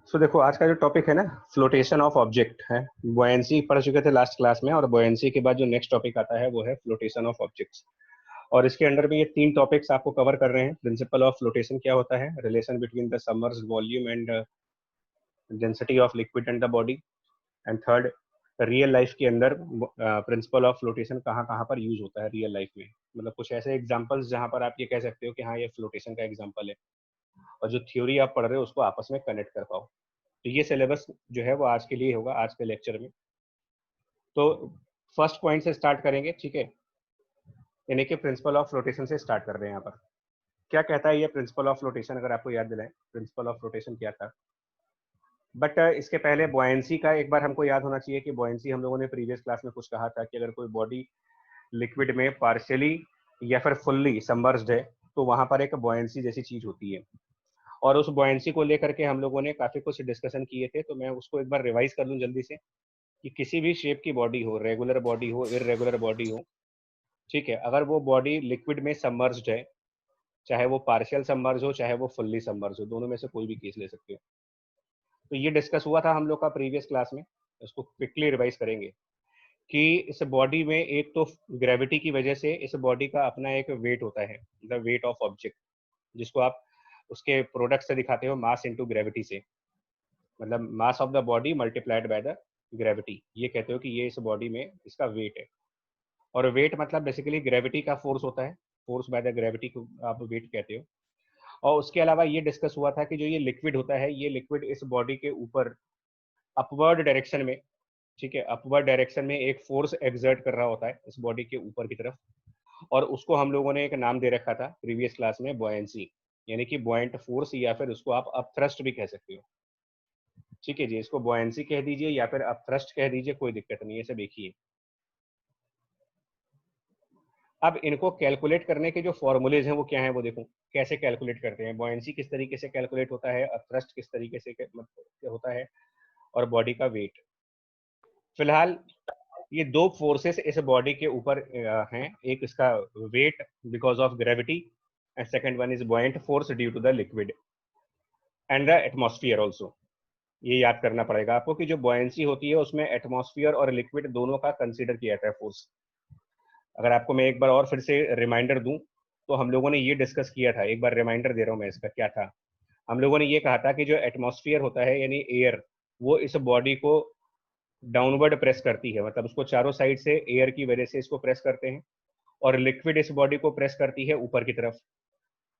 देखो आज का जो टॉपिक है ना, फ्लोटेशन ऑफ ऑब्जेक्ट है। बोयंसी पढ़ चुके थे लास्ट क्लास में, और बोयंसी के बाद जो नेक्स्ट टॉपिक आता है वो है फ्लोटेशन ऑफ ऑब्जेक्ट्स। और इसके अंडर में ये तीन टॉपिक्स आपको कवर कर रहे हैं। प्रिंसिपल ऑफ फ्लोटेशन क्या होता है, relation between the submerged volume and density of liquid and the body, and third real life के अंदर प्रिंसिपल ऑफ फ्लोटेशन कहाँ कहाँ पर यूज होता है रियल लाइफ में। मतलब कुछ ऐसे एग्जांपल्स जहाँ पर आप ये कह सकते हो कि हाँ ये फ्लोटेशन का एग्जांपल है, और जो थ्योरी आप पढ़ रहे हो उसको आपस में कनेक्ट कर पाओ। तो ये सिलेबस जो है वो आज के लिए होगा, आज के लेक्चर में। तो फर्स्ट पॉइंट से स्टार्ट करेंगे, ठीक है। यानी कि प्रिंसिपल ऑफ फ्लोटेशन से स्टार्ट कर रहे हैं। यहाँ पर क्या कहता है ये प्रिंसिपल ऑफ फ्लोटेशन, अगर आपको याद दिलाएं प्रिंसिपल ऑफ फ्लोटेशन क्या था। बट इसके पहले बॉयंसी का एक बार हमको याद होना चाहिए कि बॉयंसी हम लोगों ने प्रीवियस क्लास में कुछ कहा था कि अगर कोई बॉडी लिक्विड में पार्शियली या फिर फुल्ली सबमर्ज्ड है तो वहां पर एक बॉयंसी जैसी चीज होती है। और उस बॉयंसी को लेकर के हम लोगों ने काफी कुछ डिस्कशन किए थे, तो मैं उसको एक बार रिवाइज कर लूँ जल्दी से। कि किसी भी शेप की बॉडी हो, रेगुलर बॉडी हो, इरेगुलर बॉडी हो, ठीक है, अगर वो बॉडी लिक्विड में सबमर्ज्ड है, चाहे वो पार्शियल सबमर्ज हो चाहे वो फुल्ली सबमर्ज हो, दोनों में से कोई भी केस ले सकते हो। तो ये डिस्कस हुआ था हम लोग का प्रीवियस क्लास में। इसको क्विकली रिवाइज करेंगे कि इस बॉडी में एक तो ग्रेविटी की वजह से इस बॉडी का अपना एक वेट होता है, द वेट ऑफ ऑब्जेक्ट, जिसको आप उसके प्रोडक्ट से दिखाते हो मास इनटू ग्रेविटी से। मतलब mass of the body multiplied by the gravity, ये कहते हो कि ये इस बॉडी में इसका वेट है। और वेट मतलब बेसिकली ग्रेविटी का फोर्स होता है, फोर्स बाय द ग्रेविटी को आप वेट कहते हो। और उसके अलावा ये डिस्कस हुआ था कि जो ये लिक्विड होता है, ये लिक्विड इस बॉडी के ऊपर अपवर्ड डायरेक्शन में, ठीक है, अपवर्ड डायरेक्शन में एक फोर्स एक्सर्ट कर रहा होता है इस बॉडी के ऊपर की तरफ। और उसको हम लोगों ने एक नाम दे रखा था प्रीवियस क्लास में, बॉयंसी, यानी कि बॉयंट फोर्स, या फिर उसको आप अपथ्रस्ट भी कह सकते हो। ठीक है जी, इसको बॉयंसी कह दीजिए या फिर अपथ्रस्ट कह दीजिए, कोई दिक्कत नहीं है, सब एक ही है। अब इनको कैलकुलेट करने के जो फॉर्मूलेज हैं वो क्या है, वो देखो कैसे कैलकुलेट करते हैं। बॉयंसी किस तरीके से कैलकुलेट होता है, अपथ्रस्ट किस तरीके से होता है, और बॉडी का वेट। फिलहाल ये दो फोर्सेस इस बॉडी के ऊपर हैं, एक इसका weight because of gravity, and second one is buoyant force due to the liquid and the atmosphere also. ये याद करना पड़ेगा आपको कि जो बॉयंसी होती है उसमें एटमॉस्फेयर और लिक्विड दोनों का कंसीडर किया जाता है फोर्स। अगर आपको मैं एक बार और फिर से रिमाइंडर दूं, तो हम लोगों ने ये डिस्कस किया था, एक बार रिमाइंडर दे रहा हूं मैं इसका, क्या था। हम लोगों ने ये कहा था कि जो एटमॉस्फेयर होता है यानी एयर, वो इस बॉडी को डाउनवर्ड प्रेस करती है, मतलब उसको चारों साइड से एयर की वजह से इसको प्रेस करते हैं। और लिक्विड इस बॉडी को प्रेस करती है ऊपर की तरफ।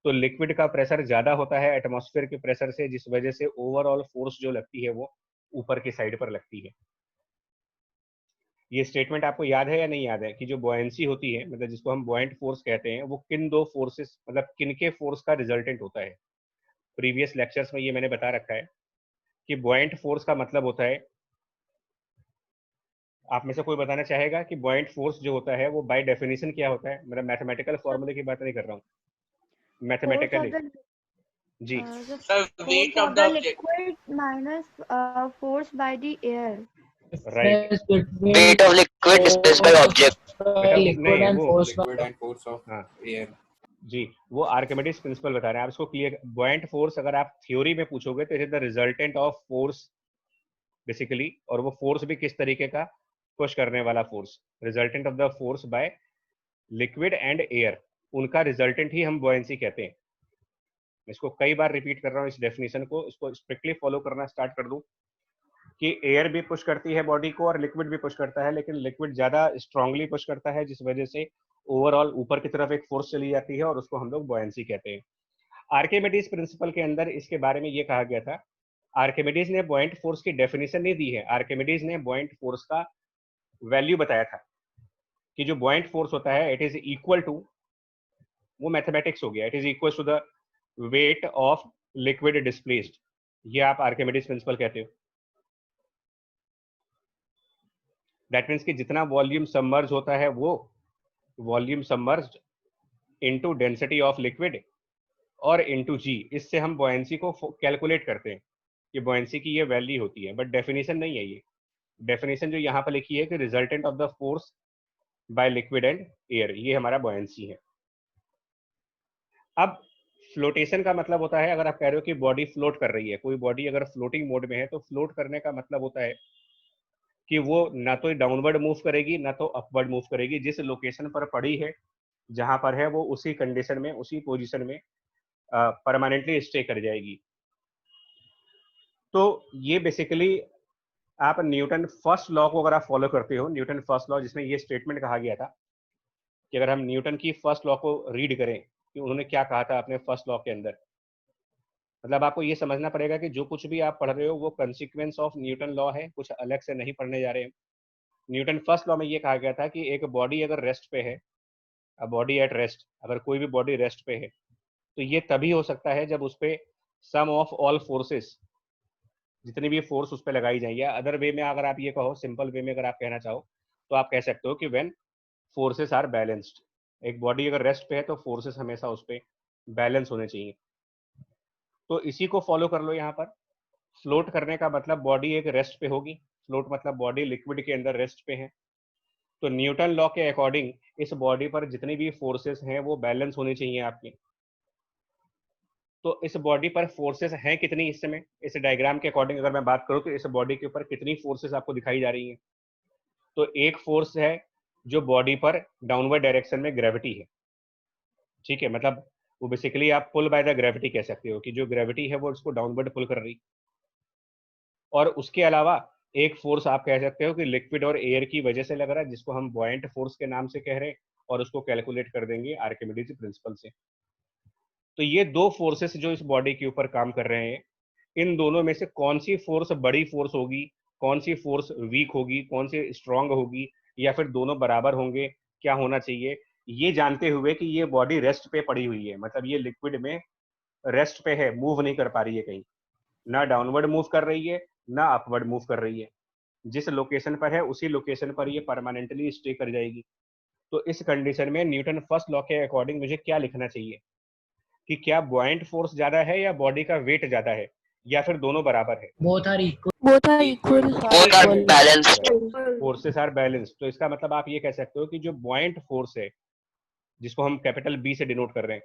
तो लिक्विड का प्रेशर ज्यादा होता है एटमॉस्फेयर के प्रेशर से, जिस वजह से ओवरऑल फोर्स जो लगती है वो ऊपर की साइड पर लगती है। ये स्टेटमेंट आपको याद है या नहीं याद है कि जो बॉयंसी होती है, मतलब जिसको हम बॉयंट फोर्स कहते हैं, वो किन दो फोर्सेस, मतलब किन के फोर्स का रिजल्टेंट होता है। प्रीवियस लेक्चर्स में ये मैंने बता रखा है कि बॉयंट फोर्स का मतलब होता है, आप में से कोई बताना चाहेगा कि बॉयंट फोर्स जो होता है वो बाय डेफिनेशन क्या होता है। मतलब मैथमेटिकल फॉर्मूले की बात नहीं कर रहा हूँ, Force of mathematically the G. the The force weight of of the the object. liquid minus force by the air. Right. Difference between Weight of liquid displaced by force object. by बेटा liquid नहीं, and वो force by liquid and force of हाँ air. जी, वो Archimedes principal बता रहे हैं आप इसको क्लियर। बॉयंट फोर्स अगर आप थ्योरी में पूछोगे तो it is the resultant of force basically, और वो फोर्स भी किस तरीके का, पुश करने वाला force, resultant of the force by liquid and air, उनका रिजल्टेंट ही हम बॉयंसी कहते हैं। इसको कई बार रिपीट कर रहा हूँ इस डेफिनेशन को, इसको स्ट्रिक्टली फॉलो करना स्टार्ट कर दूं कि एयर भी पुश करती है बॉडी को और लिक्विड भी पुश करता है, लेकिन लिक्विड ज्यादा स्ट्रांगली पुश करता है, जिस वजह से ओवरऑल ऊपर की तरफ एक फोर्स चली जाती है, और उसको हम लोग बॉयंसी कहते हैं। आर्किमिडीज प्रिंसिपल के अंदर इसके बारे में ये कहा गया था। आर्किमिडीज ने बॉयंट फोर्स की डेफिनेशन नहीं दी है, आर्किमिडीज ने बॉयंट फोर्स का वैल्यू बताया था कि जो बॉयंट फोर्स होता है इट इज इक्वल टू, वो मैथमेटिक्स हो गया, it is equal to the weight of liquid displaced. ये आप आर्किमिडीज प्रिंसिपल कहते हो। दैट मीन्स कि जितना वॉल्यूम सबमर्ज होता है वो volume submerged into density of liquid और इनटू जी, इससे हम बॉयंसी को कैलकुलेट करते हैं कि बॉयंसी की ये वैल्यू होती है। बट डेफिनेशन नहीं है ये। डेफिनेशन जो यहाँ पर लिखी है कि resultant of the force by liquid and air, ये हमारा बॉयंसी है। अब फ्लोटेशन का मतलब होता है, अगर आप कह रहे हो कि बॉडी फ्लोट कर रही है, कोई बॉडी अगर फ्लोटिंग मोड में है, तो फ्लोट करने का मतलब होता है कि वो ना तो डाउनवर्ड मूव करेगी ना तो अपवर्ड मूव करेगी, जिस लोकेशन पर पड़ी है जहां पर है वो उसी कंडीशन में, उसी पोजीशन में परमानेंटली स्टे कर जाएगी। तो ये बेसिकली आप न्यूटन फर्स्ट लॉ को अगर आप फॉलो करते हो, न्यूटन फर्स्ट लॉ जिसमें ये स्टेटमेंट कहा गया था कि अगर हम न्यूटन की फर्स्ट लॉ को रीड करें कि उन्होंने क्या कहा था अपने फर्स्ट लॉ के अंदर, मतलब आपको ये समझना पड़ेगा कि जो कुछ भी आप पढ़ रहे हो वो कंसिक्वेंस ऑफ न्यूटन लॉ है, कुछ अलग से नहीं पढ़ने जा रहे हैं। न्यूटन फर्स्ट लॉ में ये कहा गया था कि एक बॉडी अगर रेस्ट पे है, बॉडी एट रेस्ट, अगर कोई भी बॉडी रेस्ट पे है, तो ये तभी हो सकता है जब उस पे सम ऑफ ऑल फोर्सेस, जितनी भी फोर्स उस पर लगाई जाए, या अदर वे में अगर आप ये कहो, सिंपल वे में अगर आप कहना चाहो, तो आप कह सकते हो कि व्हेन फोर्सेस आर बैलेंस्ड। एक बॉडी अगर रेस्ट पे है तो फोर्सेस हमेशा उस पर बैलेंस होने चाहिए। तो इसी को फॉलो कर लो यहाँ पर। फ्लोट करने का मतलब बॉडी एक रेस्ट पे होगी, फ्लोट मतलब बॉडी लिक्विड के अंदर रेस्ट पे है। तो न्यूटन लॉ के अकॉर्डिंग इस बॉडी पर जितनी भी फोर्सेस हैं वो बैलेंस होनी चाहिए आपकी। तो इस बॉडी पर फोर्सेस हैं कितनी इस समय, इस डायग्राम के अकॉर्डिंग अगर मैं बात करूं तो इस बॉडी के ऊपर कितनी फोर्सेस आपको दिखाई जा रही हैं? तो एक फोर्स है जो बॉडी पर डाउनवर्ड डायरेक्शन में ग्रेविटी है, ठीक है, मतलब वो बेसिकली आप पुल बाय द ग्रेविटी कह सकते हो कि जो ग्रेविटी है वो उसको डाउनवर्ड पुल कर रही। और उसके अलावा एक फोर्स आप कह सकते हो कि लिक्विड और एयर की वजह से लग रहा है, जिसको हम बॉयंट फोर्स के नाम से कह रहे हैं, और उसको कैलकुलेट कर देंगे आर्किमिडीज प्रिंसिपल से। तो ये दो फोर्सेस जो इस बॉडी के ऊपर काम कर रहे हैं, इन दोनों में से कौन सी फोर्स बड़ी फोर्स होगी, कौन सी फोर्स वीक होगी, कौन सी स्ट्रांग होगी, या फिर दोनों बराबर होंगे, क्या होना चाहिए, ये जानते हुए कि ये बॉडी रेस्ट पे पड़ी हुई है, मतलब ये लिक्विड में रेस्ट पे है, मूव नहीं कर पा रही है कहीं, ना डाउनवर्ड मूव कर रही है ना अपवर्ड मूव कर रही है, जिस लोकेशन पर है उसी लोकेशन पर ये परमानेंटली स्टे कर जाएगी। तो इस कंडीशन में न्यूटन फर्स्ट लॉ के अकॉर्डिंग मुझे क्या लिखना चाहिए कि क्या बॉयंट फोर्स ज्यादा है या बॉडी का वेट ज्यादा है, या फिर दोनों बराबर है? Both are equal. Both are equal. Both are balanced. Forces are balance. तो इसका मतलब आप ये कह सकते हो कि जो बॉयंट फोर्स है, जिसको हम कैपिटल बी से डिनोट कर रहे हैं,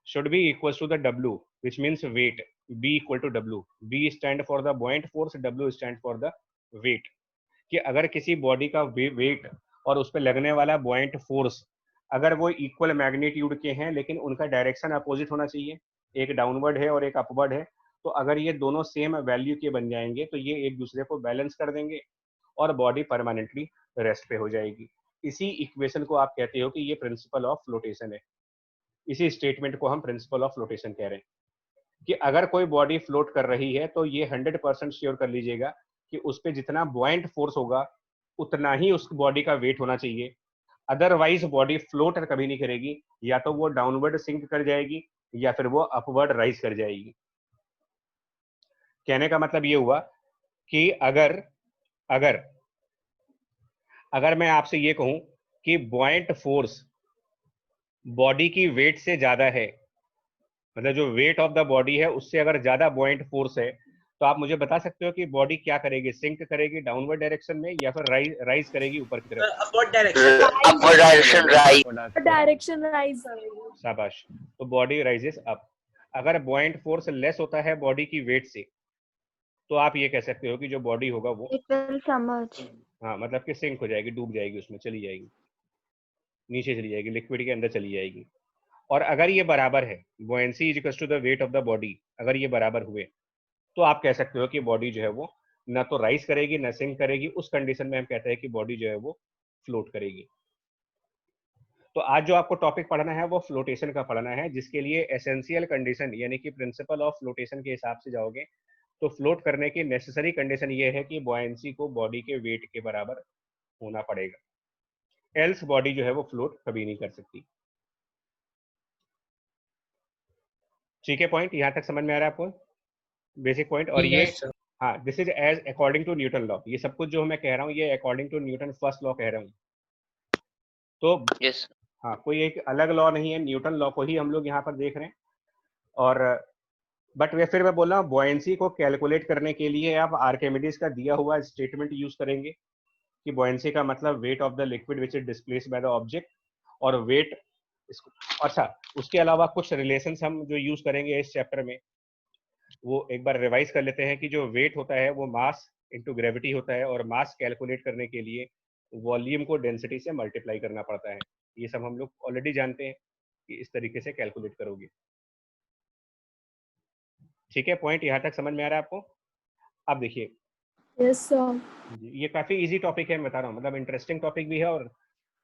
should be equals to the W, which means weight. B equal to W. B stand for the buoyant force, W stand for the weight. कि अगर किसी बॉडी का वेट और उस पर लगने वाला buoyant फोर्स अगर वो इक्वल मैग्नीट्यूड के हैं लेकिन उनका डायरेक्शन अपोजिट होना चाहिए, एक डाउनवर्ड है और एक अपवर्ड है, तो अगर ये दोनों सेम वैल्यू के बन जाएंगे तो ये एक दूसरे को बैलेंस कर देंगे और बॉडी परमानेंटली रेस्ट पे हो जाएगी। इसी इक्वेशन को आप कहते हो कि ये प्रिंसिपल ऑफ फ्लोटेशन है। इसी स्टेटमेंट को हम प्रिंसिपल ऑफ फ्लोटेशन कह रहे हैं कि अगर कोई बॉडी फ्लोट कर रही है तो ये 100% श्योर कर लीजिएगा कि उस पर जितना बॉयंट फोर्स होगा उतना ही उस बॉडी का वेट होना चाहिए, अदरवाइज बॉडी फ्लोट कभी नहीं करेगी, या तो वो डाउनवर्ड सिंक कर जाएगी या फिर वो अपवर्ड राइज कर जाएगी। कहने का मतलब ये हुआ कि अगर अगर अगर मैं आपसे ये कहूं कि बॉयंट फोर्स बॉडी की वेट से ज्यादा है, मतलब जो वेट ऑफ द बॉडी है उससे अगर ज्यादा बॉयंट फोर्स है, तो आप मुझे बता सकते हो कि बॉडी क्या करेगी, सिंक करेगी डाउनवर्ड डायरेक्शन में या फिर राइज करेगी ऊपर की तरफ? Upward direction. Upward direction, right. Direction rise. शाबाश। तो बॉडी राइजेस अप। अगर बॉयंट फोर्स लेस होता है बॉडी की वेट से, तो आप ये कह सकते हो कि जो बॉडी होगा वो It will submerge. हाँ, मतलब कि सिंक हो जाएगी, डूब जाएगी, उसमें चली जाएगी, नीचे चली जाएगी, लिक्विड के अंदर चली जाएगी। और अगर ये बराबर है, buoyancy is equals to the weight of the body, अगर ये बराबर हुए तो आप कह सकते हो कि बॉडी जो है वो ना तो राइज करेगी ना सिंक करेगी। उस कंडीशन में हम कहते हैं कि बॉडी जो है वो फ्लोट करेगी। तो आज जो आपको टॉपिक पढ़ना है वो फ्लोटेशन का पढ़ना है, जिसके लिए एसेंशियल कंडीशन यानी कि प्रिंसिपल ऑफ फ्लोटेशन के हिसाब से जाओगे तो फ्लोट करने की नेसेसरी कंडीशन ये है कि बुओयंसी को बॉडी के वेट के बराबर होना पड़ेगा, एल्स बॉडी जो है वो फ्लोट कभी नहीं कर सकती। ठीक है, पॉइंट यहाँ तक समझ में आ रहा है आपको, बेसिक पॉइंट? और ये Yes, sir. हाँ, this is as according to Newton law. ये सब कुछ जो मैं कह रहा हूँ ये according to Newton first law कह रहा हूँ। तो Yes. हाँ, कोई एक अलग लॉ नहीं है, न्यूटन लॉ को ही हम लोग यहाँ पर देख रहे हैं। और बट फिर मैं बोल रहा हूँ बुओयंसी को कैलकुलेट करने के लिए आप आर्किमिडीज का दिया हुआ स्टेटमेंट यूज करेंगे कि बुओयंसी का मतलब wait of the liquid which is displaced by the object, और वेट इसको। अच्छा, उसके अलावा कुछ रिलेशंस हम जो यूज करेंगे इस चैप्टर में, वो एक बार रिवाइज कर लेते हैं कि जो वेट होता है वो मास इनटू ग्रेविटी होता है, और मास कैलकुलेट करने के लिए वॉल्यूम को डेंसिटी से मल्टीप्लाई करना पड़ता है। ये सब हम लोग ऑलरेडी जानते हैं कि इस तरीके से कैलकुलेट करोगे। ठीक है, पॉइंट यहाँ तक समझ में आ रहा है आपको? अब देखिए, Yes, sir. ये काफी इजी टॉपिक है, मैं बता रहा हूँ, मतलब इंटरेस्टिंग टॉपिक भी है और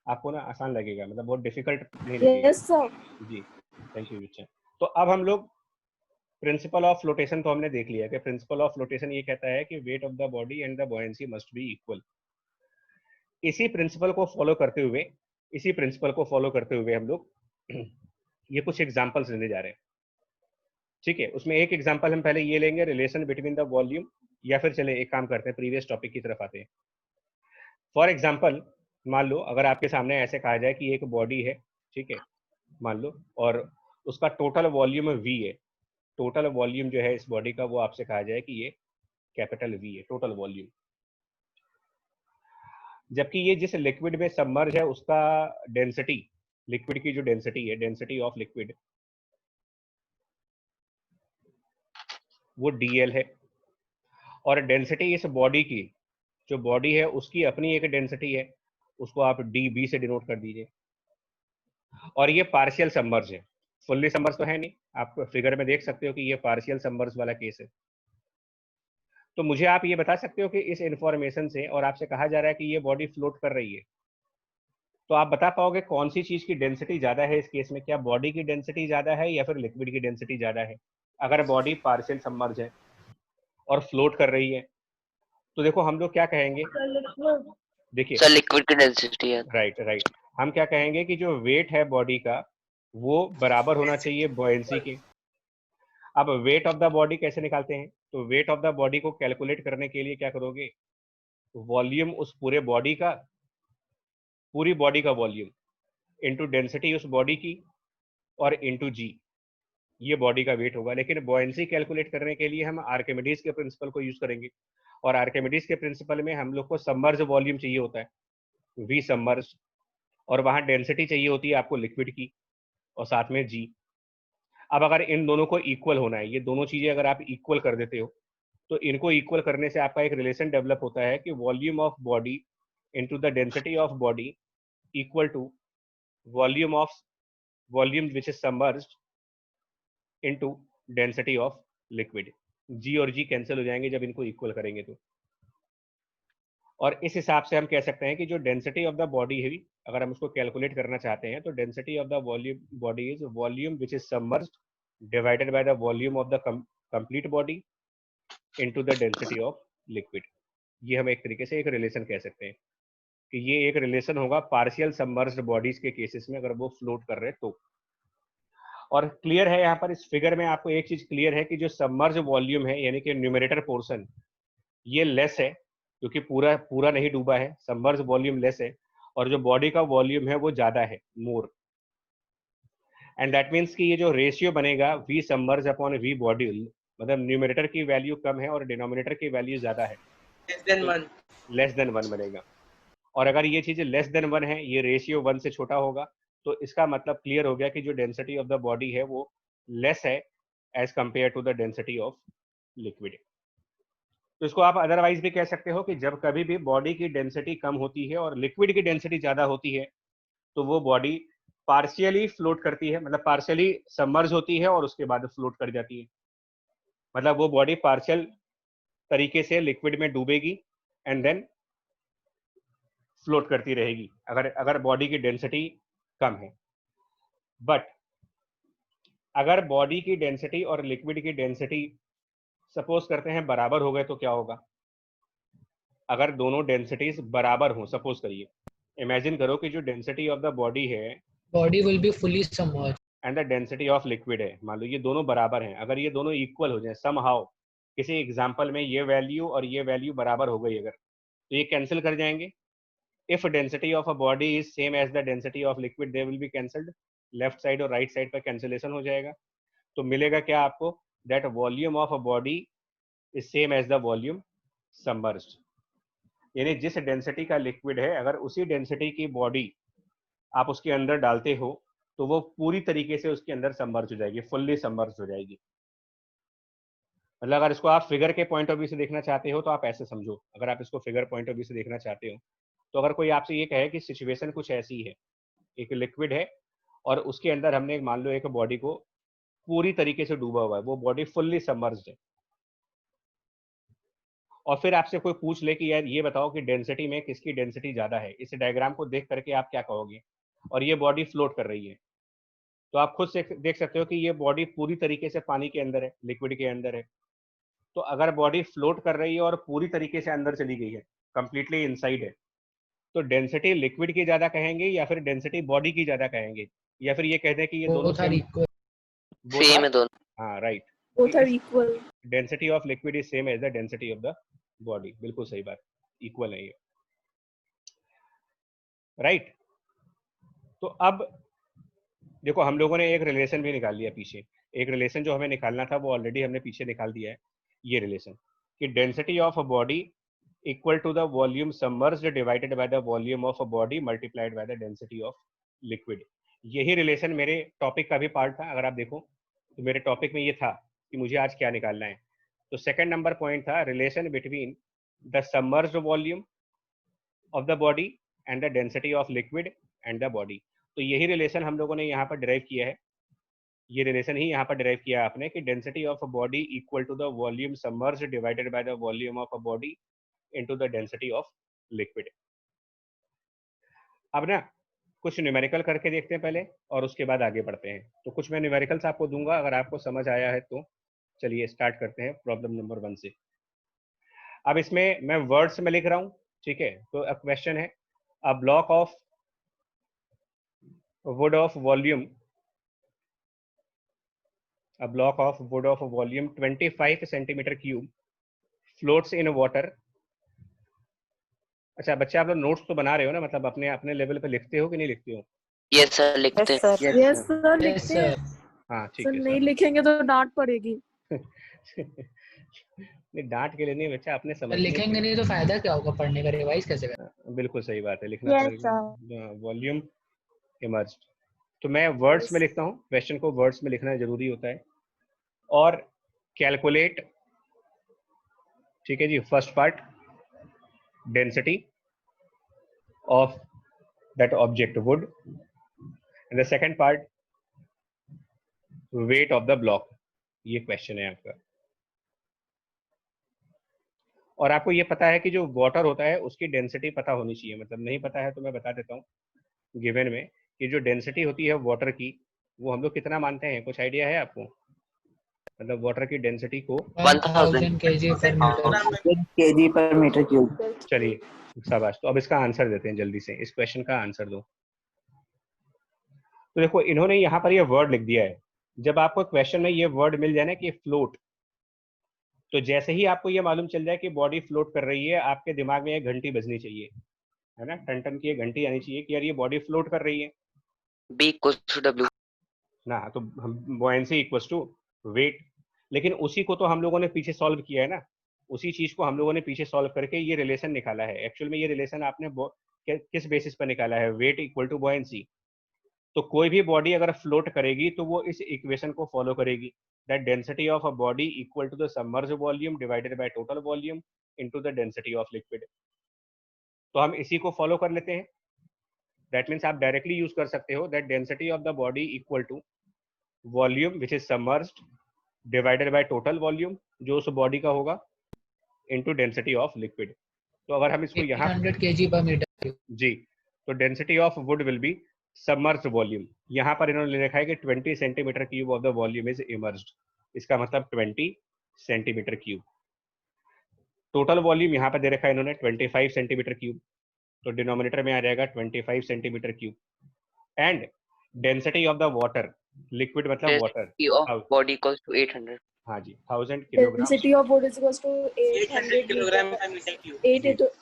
आपको ना आसान लगेगा, मतलब बहुत डिफिकल्ट नहीं लगेगा। Yes, sir. जी, थैंक यू बच्चा। तो अब हम लोग प्रिंसिपल ऑफ फ्लोटेशन तो हमने देख लिया कि प्रिंसिपल ऑफ फ्लोटेशन ये कहता है कि wait of the body and the buoyancy must be equal. इसी प्रिंसिपल को फॉलो करते हुए हम लोग ये कुछ एग्जांपल्स लेने जा रहे हैं। ठीक है, उसमें एक एग्जांपल हम पहले ये लेंगे, रिलेशन बिटवीन द वॉल्यूम, या फिर चले एक काम करते हैं, प्रीवियस टॉपिक की तरफ आते हैं। फॉर एग्जाम्पल, मान लो अगर आपके सामने ऐसे कहा जाए कि एक बॉडी है, ठीक है, मान लो, और उसका टोटल वॉल्यूम V है। टोटल वॉल्यूम जो है इस बॉडी का, वो आपसे कहा जाए कि ये कैपिटल V है, टोटल वॉल्यूम। जबकि ये जिस लिक्विड में सबमर्ज है उसका डेंसिटी, लिक्विड की जो डेंसिटी है, डेंसिटी ऑफ लिक्विड, वो dl है। और डेंसिटी इस बॉडी की, जो बॉडी है उसकी अपनी एक डेंसिटी है, उसको आप dB से डिनोट कर दीजिए। और ये पार्शियल सबमर्ज है, फुल्ली सबमर्ज तो है नहीं, आप फिगर में देख सकते हो कि ये पार्शियल सबमर्ज वाला केस है। तो मुझे आप ये बता सकते हो कि इस इंफॉर्मेशन से, और आपसे कहा जा रहा है कि ये बॉडी फ्लोट कर रही है, तो आप बता पाओगे कौन सी चीज की डेंसिटी ज्यादा है इस केस में? क्या बॉडी की डेंसिटी ज्यादा है या फिर लिक्विड की डेंसिटी ज्यादा है? अगर बॉडी पार्शियल सबमर्ज है और फ्लोट कर रही है, तो देखो हम लोग क्या कहेंगे, देखिए, सर लिक्विड की डेंसिटी है। राइट राइट, हम क्या कहेंगे कि जो वेट है बॉडी का वो बराबर होना चाहिए बॉयंसी के। अब वेट ऑफ द बॉडी कैसे निकालते हैं? तो वेट ऑफ द बॉडी को कैलकुलेट करने के लिए क्या करोगे, वॉल्यूम उस पूरे बॉडी का, पूरी बॉडी का वॉल्यूम इनटू डेंसिटी उस बॉडी की, और इनटू जी, ये बॉडी का वेट होगा। लेकिन बॉयंसी कैलकुलेट करने के लिए हम आर्किमिडीज के प्रिंसिपल को यूज करेंगे, और आर्किमिडीज के प्रिंसिपल में हम लोग को सबमर्ज वॉल्यूम चाहिए होता है, वी सबमर्ज, और वहां डेंसिटी चाहिए होती है आपको लिक्विड की, और साथ में जी। अब अगर इन दोनों को इक्वल होना है, ये दोनों चीजें अगर आप इक्वल कर देते हो, तो इनको इक्वल करने से आपका एक रिलेशन डेवलप होता है कि volume of body into the density of body equal to volume which is submerged into density of liquid. G और जी कैंसिल हो जाएंगे जब इनको इक्वल करेंगे तो। और इस हिसाब से हम कह सकते हैं कि जो डेंसिटी ऑफ द बॉडी है, अगर हम उसको कैलकुलेट करना चाहते हैं, तो density of the volume body is volume which is submerged divided by the volume of the complete body into the density of liquid. ये हम एक तरीके से एक रिलेशन कह सकते हैं कि ये एक रिलेशन होगा पार्शियल सबमर्ज्ड बॉडीज के केसेस में, अगर वो फ्लोट कर रहे हैं तो। और क्लियर है यहाँ पर इस फिगर में आपको एक चीज क्लियर है कि जो सबमर्ज वॉल्यूम है, यानी कि न्यूमरेटर पोर्शन, ये लेस है क्योंकि पूरा पूरा नहीं डूबा है, सबमर्ज वॉल्यूम लेस है, और जो बॉडी का वॉल्यूम है वो ज्यादा है, मोर। एंड दैट मीन्स कि ये जो रेशियो बनेगा V submerge upon V body, मतलब न्यूमरेटर की वैल्यू कम है और डिनोमिनेटर की वैल्यू ज्यादा है, लेस देन 1 बनेगा। और अगर ये चीज लेस देन 1 है, ये रेशियो 1 से छोटा होगा, तो इसका मतलब क्लियर हो गया कि जो डेंसिटी ऑफ द बॉडी है वो लेस है as compare to the density of liquid. तो इसको आप अदरवाइज भी कह सकते हो कि जब कभी भी बॉडी की डेंसिटी कम होती है और लिक्विड की डेंसिटी ज्यादा होती है, तो वो बॉडी पार्शियली फ्लोट करती है, मतलब पार्शियली सबमर्ज होती है और उसके बाद फ्लोट कर जाती है। मतलब वो बॉडी पार्शियल तरीके से लिक्विड में डूबेगी एंड देन फ्लोट करती रहेगी अगर बॉडी की डेंसिटी कम है। बट अगर बॉडी की डेंसिटी और लिक्विड की डेंसिटी सपोज करते हैं बराबर हो गए, तो क्या होगा? अगर दोनों डेंसिटीज बराबर हो, सपोज करिए, इमेजिन करो कि जो डेंसिटी ऑफ द बॉडी है, body will be fully submerged and the density of liquid है, मान लो ये दोनों बराबर हैं, अगर ये दोनों इक्वल हो जाए समहाउ, किसी एग्जांपल में ये वैल्यू और ये वैल्यू बराबर हो गई अगर, तो ये कैंसिल कर जाएंगे। If density of a body is same as the density of liquid, they will be cancelled, left side और राइट साइड पर कैंसिलेशन हो जाएगा। तो मिलेगा क्या आपको? That volume of a body is same as the volume submerged. यानी जिस डेंसिटी का लिक्विड है, अगर उसी डेंसिटी की बॉडी आप उसके अंदर डालते हो, तो वो पूरी तरीके से उसके अंदर सबमर्ज हो जाएगी, फुल्ली सबमर्ज हो जाएगी। मतलब अगर इसको आप फिगर के पॉइंट ऑफ व्यू से देखना चाहते हो तो आप ऐसे समझो, अगर आप इसको फिगर पॉइंट ऑफ व्यू से देखना चाहते हो तो अगर कोई आपसे ये कहे कि सिचुएशन कुछ ऐसी है, एक लिक्विड है और उसके अंदर हमने मान लो एक बॉडी को पूरी तरीके से डूबा हुआ है, वो बॉडी फुल्ली सबमर्ज्ड है, और फिर आपसे कोई पूछ ले कि यार ये बताओ कि डेंसिटी में किसकी डेंसिटी ज्यादा है, इस डायग्राम को देख करके आप क्या कहोगे, और ये बॉडी फ्लोट कर रही है, तो आप खुद से देख सकते हो कि ये बॉडी पूरी तरीके से पानी के अंदर है, लिक्विड के अंदर है। तो अगर बॉडी फ्लोट कर रही है और पूरी तरीके से अंदर चली गई है, कंप्लीटली इनसाइड है, तो डेंसिटी लिक्विड की ज्यादा कहेंगे या फिर डेंसिटी बॉडी की ज्यादा कहेंगे, या फिर ये कह दें कि ये दोनों both are equal. सेम है दोनों. हाँ right, Both are equal. Density of liquid is same as the density of the body, बिल्कुल सही बात, इक्वल है ये, राइट। तो अब देखो हम लोगों ने एक रिलेशन भी निकाल लिया पीछे, एक रिलेशन जो हमें निकालना था वो ऑलरेडी हमने पीछे निकाल दिया है, ये रिलेशन कि density of a body equal to the volume submerged divided by the volume of a body multiplied by the density of liquid. यही रिलेशन मेरे टॉपिक का भी पार्ट था, अगर आप देखो तो मेरे टॉपिक में ये था कि मुझे आज क्या निकालना है। तो सेकंड नंबर पॉइंट था relation between the submerged volume of the body and the density of liquid and the body. तो यही रिलेशन हम लोगों ने यहाँ पर डिराइव किया है, ये रिलेशन ही यहाँ पर डिराइव किया है आपने कि density of a body equal to the volume submerged divided by the volume of a body into the density of liquid. अब ना कुछ न्यूमेरिकल करके देखते हैं पहले और उसके बाद आगे बढ़ते हैं। तो कुछ मैं न्यूमेरिकल्स आपको दूंगा, अगर आपको समझ आया है तो चलिए स्टार्ट करते हैं प्रॉब्लम नंबर 1 से। अब इसमें मैं वर्ड्स में लिख रहा हूँ, ठीक है। तो अब क्वेश्चन है a block of wood of volume, a block of wood of volume 25 centimeter cube floats in water। अच्छा बच्चे आप लोग नोट्स तो बना रहे हो ना, मतलब अपने अपने लेवल पे लिखते हो कि नहीं लिखते हो? यस सर लिखते हैं. Yes sir, Yes, लिखते हैं। sir. हाँ ठीक सर है नहीं सर। लिखेंगे तो डांट पड़ेगी। नहीं डांट के लिए नहीं बच्चा, अपने सर समझने लिखेंगे नहीं तो फायदा क्या होगा पढ़ने का, रिवाइज कैसे करें? बिल्कुल सही बात है, लिखना Yes, पड़ेगा। वॉल्यूम इमर्ज्ड, तो मैं वर्ड्स में लिखता हूँ, क्वेश्चन को वर्ड्स में लिखना जरूरी होता है। और कैलकुलेट, ठीक है जी, first part density of that object wood and the second part weight of the block. ये क्वेश्चन है आपका। और आपको ये पता है कि जो वाटर होता है उसकी डेंसिटी पता होनी चाहिए, मतलब नहीं पता है तो मैं बता देता हूँ गिवन में कि जो डेंसिटी होती है वाटर की वो हम लोग कितना मानते हैं, कुछ आइडिया है आपको? मतलब वाटर की डेंसिटी को 1000 kg per meter. kg पर मीटर क्यूब। चलिए शाबाश। तो अब इसका आंसर देते हैं जल्दी से, इस क्वेश्चन का आंसर दो। तो देखो इन्होंने यहाँ पर ये वर्ड लिख दिया है, जब आपको क्वेश्चन में ये वर्ड मिल जाए ना कि फ्लोट, तो जैसे ही आपको ये मालूम चल जाए कि बॉडी फ्लोट कर रही है, आपके दिमाग में एक घंटी बजनी चाहिए, है ना, टन टन की एक घंटी आनी चाहिए कि यार ये बॉडी फ्लोट कर रही है B equals to W. ना। तो बॉयंसी इक्वल्स टू वेट, लेकिन उसी को तो हम लोगों ने पीछे सॉल्व किया है ना, उसी चीज को हम लोगों ने पीछे सॉल्व करके ये रिलेशन निकाला है। एक्चुअल में ये रिलेशन आपने किस बेसिस पर निकाला है? Weight equal to buoyancy. तो कोई भी बॉडी अगर फ्लोट करेगी तो वो इस इक्वेशन को फॉलो करेगी, that density of a body equal to the submerged volume divided by total volume into the density of liquid. तो हम इसी को फॉलो कर लेते हैं। दैट मीन्स आप डायरेक्टली यूज कर सकते हो that density of the body equal to volume which is submerged divided by total volume जो उस बॉडी का होगा इनटू डेंसिटी ऑफ लिक्विड। तो अगर हम इसको यहाँ 800 kg per meter. जी, तो density of would will be submerged volume. यहाँ पर इन्होंने लिखा है कि 20 centimetre cube of the volume is emerged, इसका मतलब 20 सेंटीमीटर क्यूब। टोटल वॉल्यूम यहाँ पर दे रखा है इन्होंने 25 सेंटीमीटर क्यूब, तो डिनोमिनेटर में आ जाएगा 25 centimeter cube. And density of the water, liquid मतलब water, Density of body equals to 800. हाँ जी, 1000 kilogram Density of wood is equals to 800 kilogram per meter cube.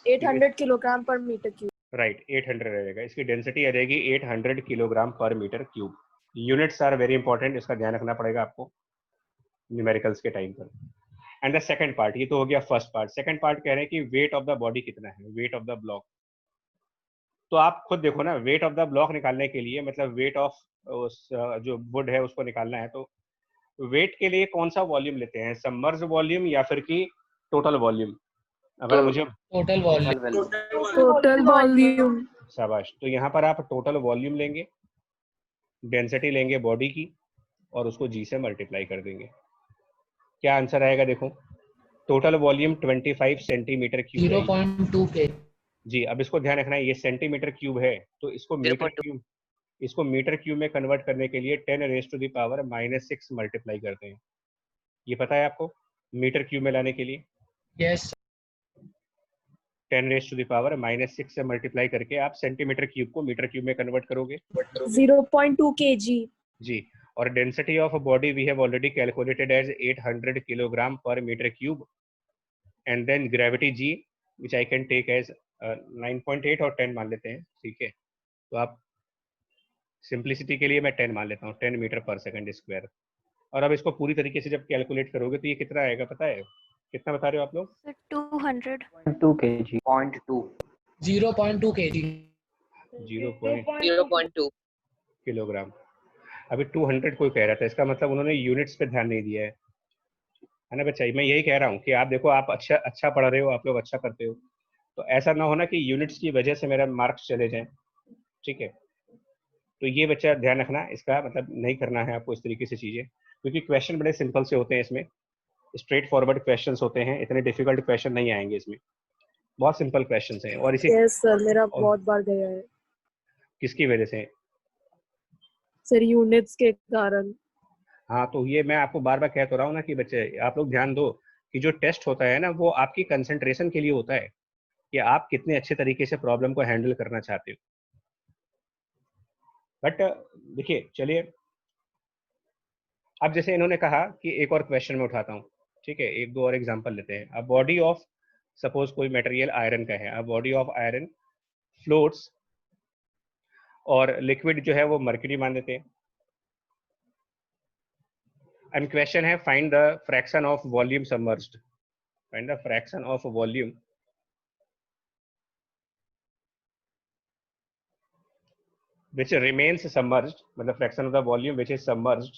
800 kilogram per meter cube. Right, 800 रहेगा, इसकी density आ जाएगी 800 kilogram per meter cube. Units are very important, इसका ध्यान रखना पड़ेगा आपको न्यूमेरिकल्स के टाइम पर। एंड द सेकंड पार्ट, ये तो हो गया फर्स्ट पार्ट। सेकंड पार्ट कह रहे हैं कि वेट ऑफ द बॉडी कितना है, वेट ऑफ द ब्लॉक। तो आप खुद देखो ना, वेट ऑफ द ब्लॉक निकालने के लिए, मतलब वेट ऑफ जो वुड है उसको निकालना है, तो वेट के लिए कौन सा वॉल्यूम लेते हैं, सबमर्ज वॉल्यूम या फिर कि टोटल वॉल्यूम? अगर मुझे टोटल वॉल्यूम। Total volume. शाबाश, तो यहाँ पर आप टोटल वॉल्यूम लेंगे, डेंसिटी लेंगे बॉडी की, और उसको जी से मल्टीप्लाई कर देंगे। क्या आंसर आएगा देखो, टोटल वॉल्यूम 25 सेंटीमीटर क्यूब है। 0.2 के। जी, अब इसको ध्यान रखना है, ये सेंटीमीटर क्यूब है, तो इसको मीटर 0.2 क्यूब, इसको मीटर क्यूब में कन्वर्ट करने के लिए 10 raise to the power -6 multiply करते हैं। ये पता है आपको, मीटर क्यूब में लाने के लिए yes 10 raise to the power -6 से मल्टीप्लाई करके आप सेंटीमीटर क्यूब को मीटर क्यूब में कन्वर्ट करोगे। 0.2 kg। जी, और density of body we have already calculated as 800 kilogram per meter cube, and then gravity G which I can take as 9.8 और 10 मान लेते हैं, ठीक है। तो आप सिंप्लिसिटी के लिए मैं 10 मान लेता हूँ, 10 मीटर पर सेकंड स्क्वायर। और अब इसको पूरी तरीके से जब कैलकुलेट करोगे तो ये कितना आएगा पता है, कितना बता रहे हो आप लोग? 200. 2 kg. 0.2 0.2 kg। 0.2 किलोग्राम। अभी 200 कोई कह रहा था, इसका मतलब उन्होंने यूनिट्स पे ध्यान नहीं दिया है ना बच्चा? मैं यही कह रहा हूँ कि आप देखो, आप अच्छा पढ़ रहे हो, आप लोग अच्छा करते हो, तो ऐसा ना होना कि यूनिट्स की वजह से मेरा मार्क्स चले जाएं, ठीक है। तो ये बच्चा ध्यान रखना, इसका मतलब नहीं करना है आपको इस तरीके से चीज़ें, क्योंकि क्वेश्चन बड़े सिंपल से होते हैं, इसमें स्ट्रेट फॉरवर्ड क्वेश्चंस होते हैं, इतने डिफिकल्ट क्वेश्चन नहीं आएंगे इसमें, बहुत सिंपल क्वेश्चंस हैं। और इसी यस सर, मेरा और बहुत बार गया है किसकी वजह से? सर, यूनिट्स के कारण। हाँ, तो ये मैं आपको बार बार कह तो रहा हूँ ना कि बच्चे आप लोग ध्यान दो कि जो टेस्ट होता है ना, वो आपकी कंसंट्रेशन के लिए होता है कि आप कितने अच्छे तरीके से प्रॉब्लम को हैंडल करना चाहते हो। बट देखिए, चलिए अब जैसे इन्होंने कहा कि एक और क्वेश्चन में उठाता हूँ, ठीक है, एक दो और एग्जांपल लेते हैं। अब बॉडी ऑफ, सपोज कोई मटेरियल आयरन का है, अब बॉडी ऑफ आयरन फ्लोट्स, और लिक्विड जो है वो मर्क्यूरी मान लेते हैं। एंड क्वेश्चन है find the fraction of volume submerged, find the fraction of volume which remains submerged, मतलब fraction of the volume which is submerged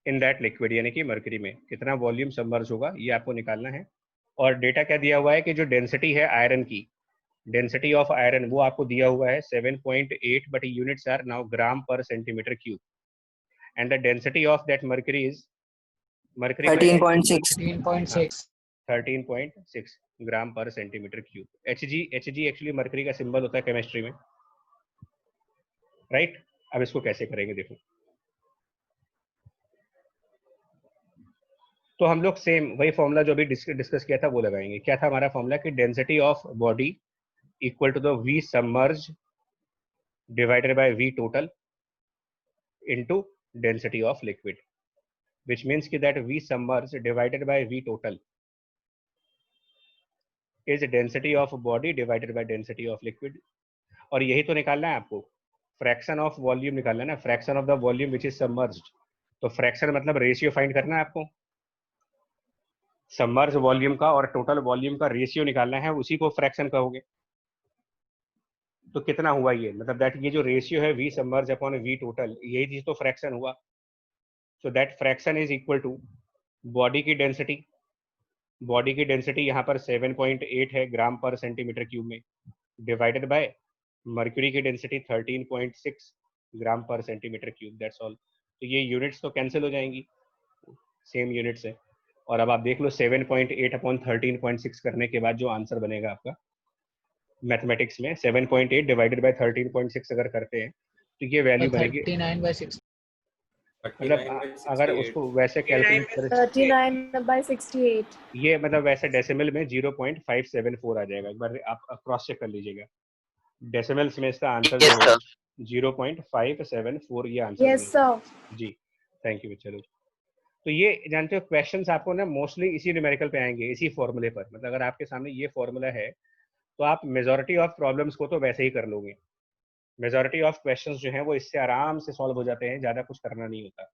in that liquid, यानी कि मर्करी में कितना वॉल्यूम सबमर्ज होगा, ये आपको निकालना है। और डेटा क्या दिया हुआ है कि जो डेंसिटी है आयरन की, डेंसिटी ऑफ आयरन वो आपको दिया हुआ है 7.8, but units are now gram per centimetre cube, and the density of that mercury is, mercury 13.6. 13.6। 13.6 gram per centimetre cube. Hg actually mercury का सिंबल होता है केमिस्ट्री में, राइट। अब इसको कैसे करेंगे देखो, तो हम लोग सेम वही फॉर्मूला जो अभी डिस्कस किया था वो लगाएंगे। क्या था हमारा फॉर्मूला कि density of body equal to the V submerge divided by V total into density of liquid, which means कि that V submerged divided by V total is density of body divided by density of liquid। और यही तो निकालना है आपको, fraction of volume निकालना है ना, fraction of the volume which is submerged. तो फ्रैक्शन मतलब रेशियो फाइंड करना है आपको, सबमर्ज वॉल्यूम का और टोटल वॉल्यूम का रेशियो निकालना है, उसी को फ्रैक्शन कहोगे। तो कितना हुआ ये, मतलब दैट ये जो रेशियो है V submerge upon V total, यही चीज तो फ्रैक्शन हुआ। So that fraction is equal to body की डेंसिटी, बॉडी की डेंसिटी यहाँ पर 7.8 है ग्राम पर सेंटीमीटर क्यूब में, डिवाइडेड बाय मर्क्यूरी की density 13.6 gram per centimetre cube, that's all. तो ये यूनिट्स तो कैंसिल हो जाएंगी, सेम यूनिट्स है। और अब आप देख लो 7.8 अपॉन 13.6 करने के बाद जो आंसर बनेगा आपका मैथमेटिक्स में, 7.8 डिवाइडेड बाय 13.6 अगर करते हैं तो ये वैल्यू बनेगी 39/6। मतलब अगर उसको वैसे कैलकुलेट करें, 39/68। ये मतलब वैसे डेसिमल में 0.574 आ जाएगा। एक बार आप क्रॉस चेक कर लीजिएगा, डेसिमल्स में इसका आंसर Yes, sir. 0.574 ये आंसर यस सर। जी। Thank you. चलो, तो ये जानते हो क्वेश्चंस आपको ना मोस्टली इसी न्यूमेरिकल पे आएंगे, इसी फॉर्मूले पर। मतलब अगर आपके सामने ये फॉर्मूला है तो आप मेजॉरिटी ऑफ प्रॉब्लम्स को तो वैसे ही कर लोगे, मेजॉरिटी ऑफ क्वेश्चंस जो हैं वो इससे आराम से सॉल्व हो जाते हैं, ज्यादा कुछ करना नहीं होता,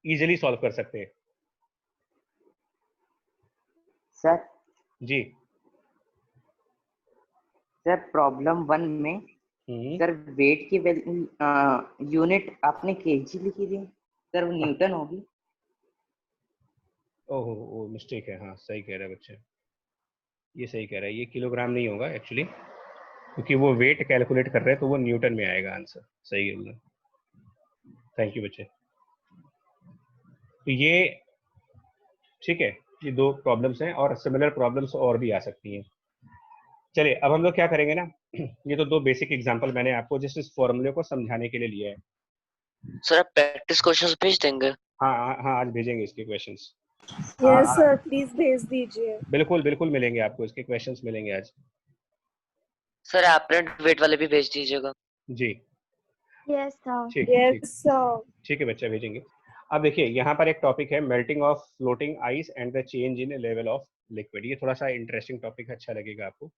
इजीली सॉल्व कर सकते हैं। सर जी। सर प्रॉब्लम 1 में सर वेट की यूनिट आपने केजी लिखी थी सर, वो न्यूटन होगी। ओहो मिस्टेक है, हाँ सही कह रहे हैं बच्चे, ये सही कह रहा है, ये किलोग्राम नहीं होगा एक्चुअली, क्योंकि वो वेट कैलकुलेट कर रहे हैं तो वो न्यूटन में आएगा आंसर। सही है, थैंक यू बच्चे। तो ये ठीक है, ये 2 प्रॉब्लम्स हैं और सिमिलर प्रॉब्लम्स और भी आ सकती हैं। चलिए अब हम लोग क्या करेंगे ना, ये तो 2 बेसिक एग्जांपल मैंने आपको जिस इस फॉर्मूले को समझाने के लिए लिया है। सर आप प्रैक्टिस क्वेश्चंस भेज देंगे? हाँ आज भेजेंगे इसके क्वेश्चंस। यस सर, प्लीज भेज दीजिए। बिल्कुल बिल्कुल मिलेंगे आपको, इसके क्वेश्चंस मिलेंगे आज। सर एपरेंट वेट वाले भी भेज दीजिएगा। जी Yes, sir. ठीक यस सर। ठीक है बच्चा, भेजेंगे। अब देखिए यहाँ पर एक टॉपिक है melting of floating ice and the change in level of liquid. ये थोड़ा सा इंटरेस्टिंग टॉपिक है, अच्छा लगेगा आपको।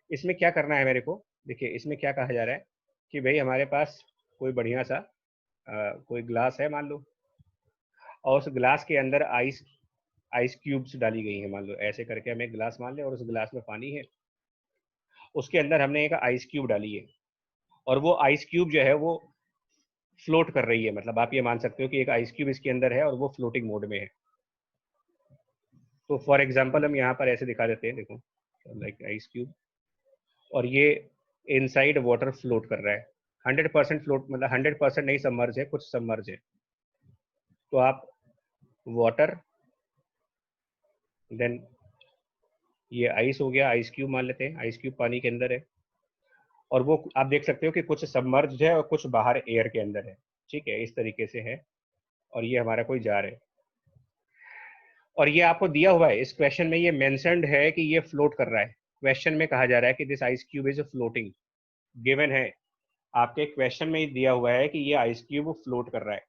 इसमें क्या करना है मेरे को, देखिए इसमें क्या कहा जा रहा है कि भाई हमारे पास कोई बढ़िया सा कोई ग्लास है मान लो, और उस ग्लास के अंदर आइस क्यूब्स डाली गई हैं। मान लो ऐसे करके हम एक ग्लास मान लें और उस ग्लास में पानी है, उसके अंदर हमने एक आइस क्यूब डाली है और वो आइस क्यूब जो है वो फ्लोट कर रही है। मतलब आप ये मान सकते हो कि एक आइस क्यूब इसके अंदर है और वो फ्लोटिंग मोड में है। तो फॉर एग्जांपल हम यहाँ पर ऐसे दिखा देते हैं, देखो लाइक आइस क्यूब, और ये इनसाइड वाटर फ्लोट कर रहा है। 100% फ्लोट, मतलब 100% नहीं सबमर्ज है, कुछ सबमर्ज है। तो आप वाटर, देन ये आइस हो गया, आइस क्यूब मान लेते हैं, आइस क्यूब पानी के अंदर है, और वो आप देख सकते हो कि कुछ सबमर्ज है और कुछ बाहर एयर के अंदर है। ठीक है, इस तरीके से है, और ये हमारा कोई जार है, और ये आपको दिया हुआ है इस क्वेश्चन में, ये मेंशन्ड है कि ये फ्लोट कर रहा है। क्वेश्चन में कहा जा रहा है कि this ice cube is floating, given है आपके क्वेश्चन में ही दिया हुआ है कि ये आइस क्यूब फ्लोट कर रहा है,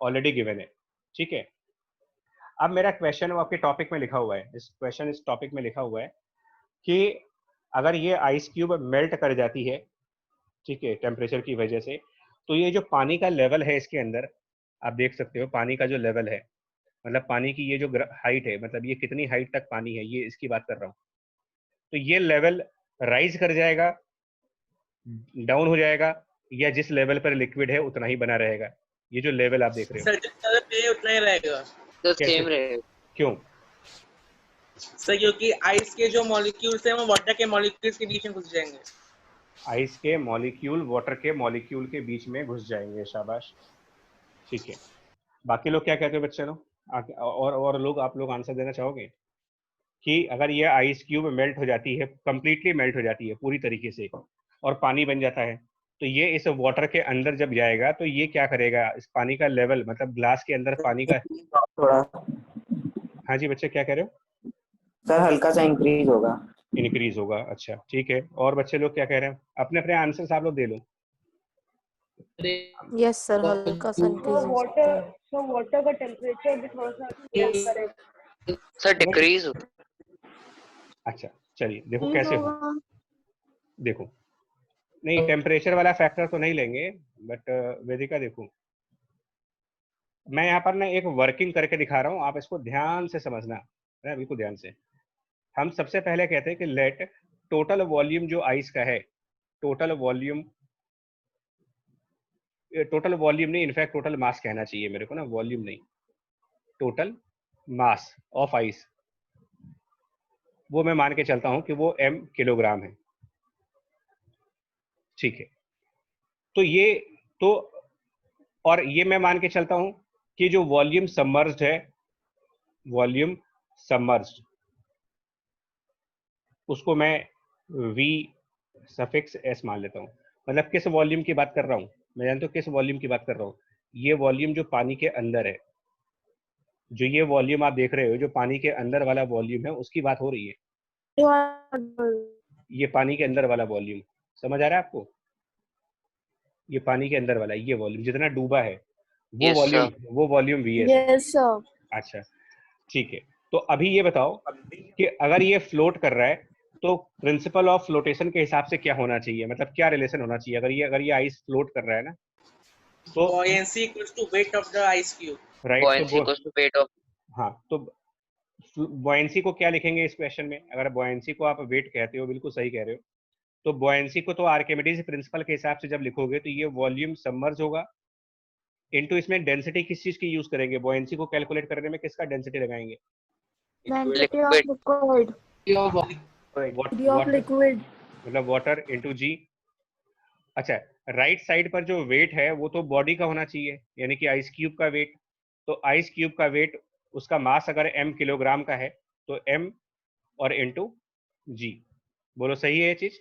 ऑलरेडी गिवन है। ठीक है, अब मेरा क्वेश्चन आपके टॉपिक में लिखा हुआ है, इस टॉपिक में लिखा हुआ है कि अगर ये आइस क्यूब मेल्ट कर जाती है, ठीक है, टेम्परेचर की वजह से, तो ये जो पानी का लेवल है इसके अंदर, आप देख सकते हो पानी का जो लेवल है, मतलब पानी की ये जो हाइट है, मतलब ये कितनी हाइट तक पानी है, ये इसकी बात कर रहा हूँ। तो ये लेवल राइज कर जाएगा, डाउन हो जाएगा, या जिस लेवल पर लिक्विड है उतना ही बना रहेगा। ये जो लेवल आप देख रहे हो सर जितना पे उतना ही रहेगा तो कैसे? सेम रहेगा। क्यों? सर क्योंकि आइस के जो मॉलिक्यूल्स हैं वो वाटर के मॉलिक्यूल्स के बीच में घुस जाएंगे। आइस के मॉलिक्यूल वाटर के मॉलिक्यूल के बीच में घुस जाएंगे, शाबाश, ठीक है। बाकी लोग क्या कहते हो बच्चे लोग, और लोग, आप लोग आंसर देना चाहोगे कि अगर ये आइस क्यूब मेल्ट हो जाती है, कंप्लीटली मेल्ट हो जाती है पूरी तरीके से, और पानी बन जाता है, तो ये इस वाटर के अंदर जब जाएगा तो ये क्या करेगा, इस पानी का लेवल, मतलब ग्लास के अंदर पानी का, थोड़ा हाँ जी बच्चे क्या कह रहे हो? सर हल्का सा इंक्रीज होगा। इंक्रीज होगा, अच्छा ठीक है। और बच्चे लोग क्या कह रहे हैं? अपने अपने आंसर आप लोग दे लो। यस सर, हल्का सा इंक्रीज हो सकता है। तो वाटर का टेम्परेचर भी थोड़ा सा इंक्रीज करेगा। सर डिक्रीज हो। अच्छा चलिए देखो कैसे हो, देखो नहीं टेम्परेचर वाला फैक्टर तो नहीं लेंगे, बट वेदिका देखो, मैं यहाँ पर ना एक वर्किंग करके दिखा रहा हूँ, आप इसको ध्यान से समझना है, बिल्कुल ध्यान से। हम सबसे पहले कहते हैं कि लेट टोटल वॉल्यूम जो आइस का है, टोटल वॉल्यूम नहीं, इनफैक्ट टोटल मास कहना चाहिए मेरे को ना, वॉल्यूम नहीं, टोटल मास ऑफ आइस, वो मैं मान के चलता हूं कि वो m किलोग्राम है। ठीक है, तो ये तो, और ये मैं मान के चलता हूं कि जो वॉल्यूम सबमर्ज्ड है, वॉल्यूम सबमर्ज्ड, उसको मैं v सफिक्स s मान लेता हूं। मतलब किस वॉल्यूम की बात कर रहा हूं मैं, जानते हो किस वॉल्यूम की बात कर रहा हूं? ये वॉल्यूम जो पानी के अंदर है, जो ये वॉल्यूम आप देख रहे हो, जो पानी के अंदर वाला वॉल्यूम है, उसकी बात हो रही है। ये पानी के अंदर वाला वॉल्यूम, समझ आ रहा है आपको? ये पानी के अंदर वाला ये वॉल्यूम जितना डूबा है, वो Yes, वॉल्यूम, sir. वो वॉल्यूम वीएस है। Yes sir. अच्छा ठीक है, तो अभी ये बताओ कि अगर ये फ्लोट कर रहा है तो प्रिंसिपल ऑफ फ्लोटेशन के हिसाब से क्या होना चाहिए, मतलब क्या रिलेशन होना चाहिए? अगर ये आइस फ्लोट कर रहा है ना, तो buoyancy equals to weight of the ice cube. Right, Buoyancy equals to weight of. हाँ, तो बॉयंसी को क्या लिखेंगे इस क्वेश्चन में? अगर बॉयंसी को आप वेट कहते हो, बिल्कुल सही कह रहे हो, तो बॉयंसी को तो आर्किमिडीज प्रिंसिपल के हिसाब से जब लिखोगे तो ये वॉल्यूम सबमर्ज होगा इनटू, इसमें डेंसिटी किस चीज की यूज करेंगे? बॉयंसी को कैलकुलेट करने में किसका डेंसिटी लगाएंगे? Density of liquid liquid. Of liquid. मतलब वाटर इनटू जी। अच्छा, राइट साइड पर जो वेट है वो तो बॉडी का होना चाहिए, यानी कि आइस क्यूब का वेट। तो आइस क्यूब का वेट, उसका मास अगर m किलोग्राम का है तो m और इनटू जी। बोलो सही है ये चीज?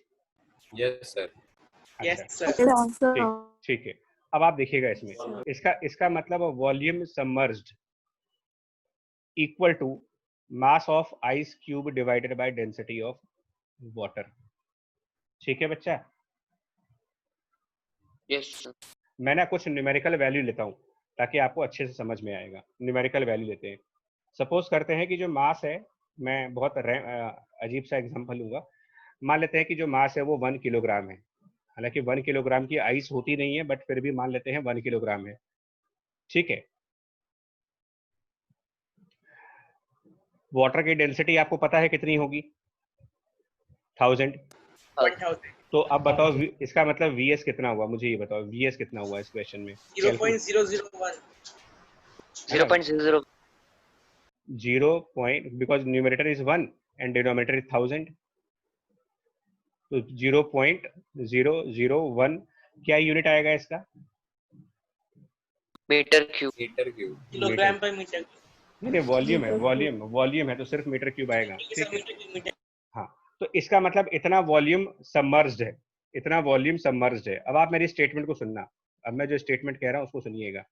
Yes sir. यस अच्छा, सर। ठीक है। अब आप देखिएगा इसमें, इसका मतलब volume submerged equal to mass of ice cube divided by density of water. ठीक है बच्चा? Yes sir. मैं ना कुछ न्यूमेरिकल वैल्यू लेता हूँ ताकि आपको अच्छे से समझ में आएगा। न्यूमेरिकल वैल्यू लेते हैं। सपोज करते हैं कि जो मास है, मैं बहुत अजीब सा एग्जांपल लूंगा। मान लेते हैं कि जो मास है वो 1 किलोग्राम है। हालांकि 1 किलोग्राम की आइस होती नहीं है, बट फिर भी मान लेते हैं 1 किलोग्राम है। ठीक है। वाटर की डेंसिटी आपको पता है कितनी होगी? 1000। तो अब बताओ इसका मतलब वीएस कितना हुआ? मुझे ये बताओ वीएस कितना हुआ इस क्वेश्चन में? 0.001 0.00 0 point, because numerator is 1 and denominator is 1000, तो 0.001 क्या यूनिट आएगा इसका? Metre cube. Kilogram per metre. नहीं, वॉल्यूम है, वॉल्यूम है तो सिर्फ मीटर क्यूब आएगा। ठीक है। हाँ, तो इसका मतलब इतना वॉल्यूम सबमर्ज्ड है, इतना वॉल्यूम सबमर्ज्ड है। अब आप मेरी स्टेटमेंट को सुनना। अब मैं जो स्टेटमेंट कह रहा हूँ उसको सुनिएगा।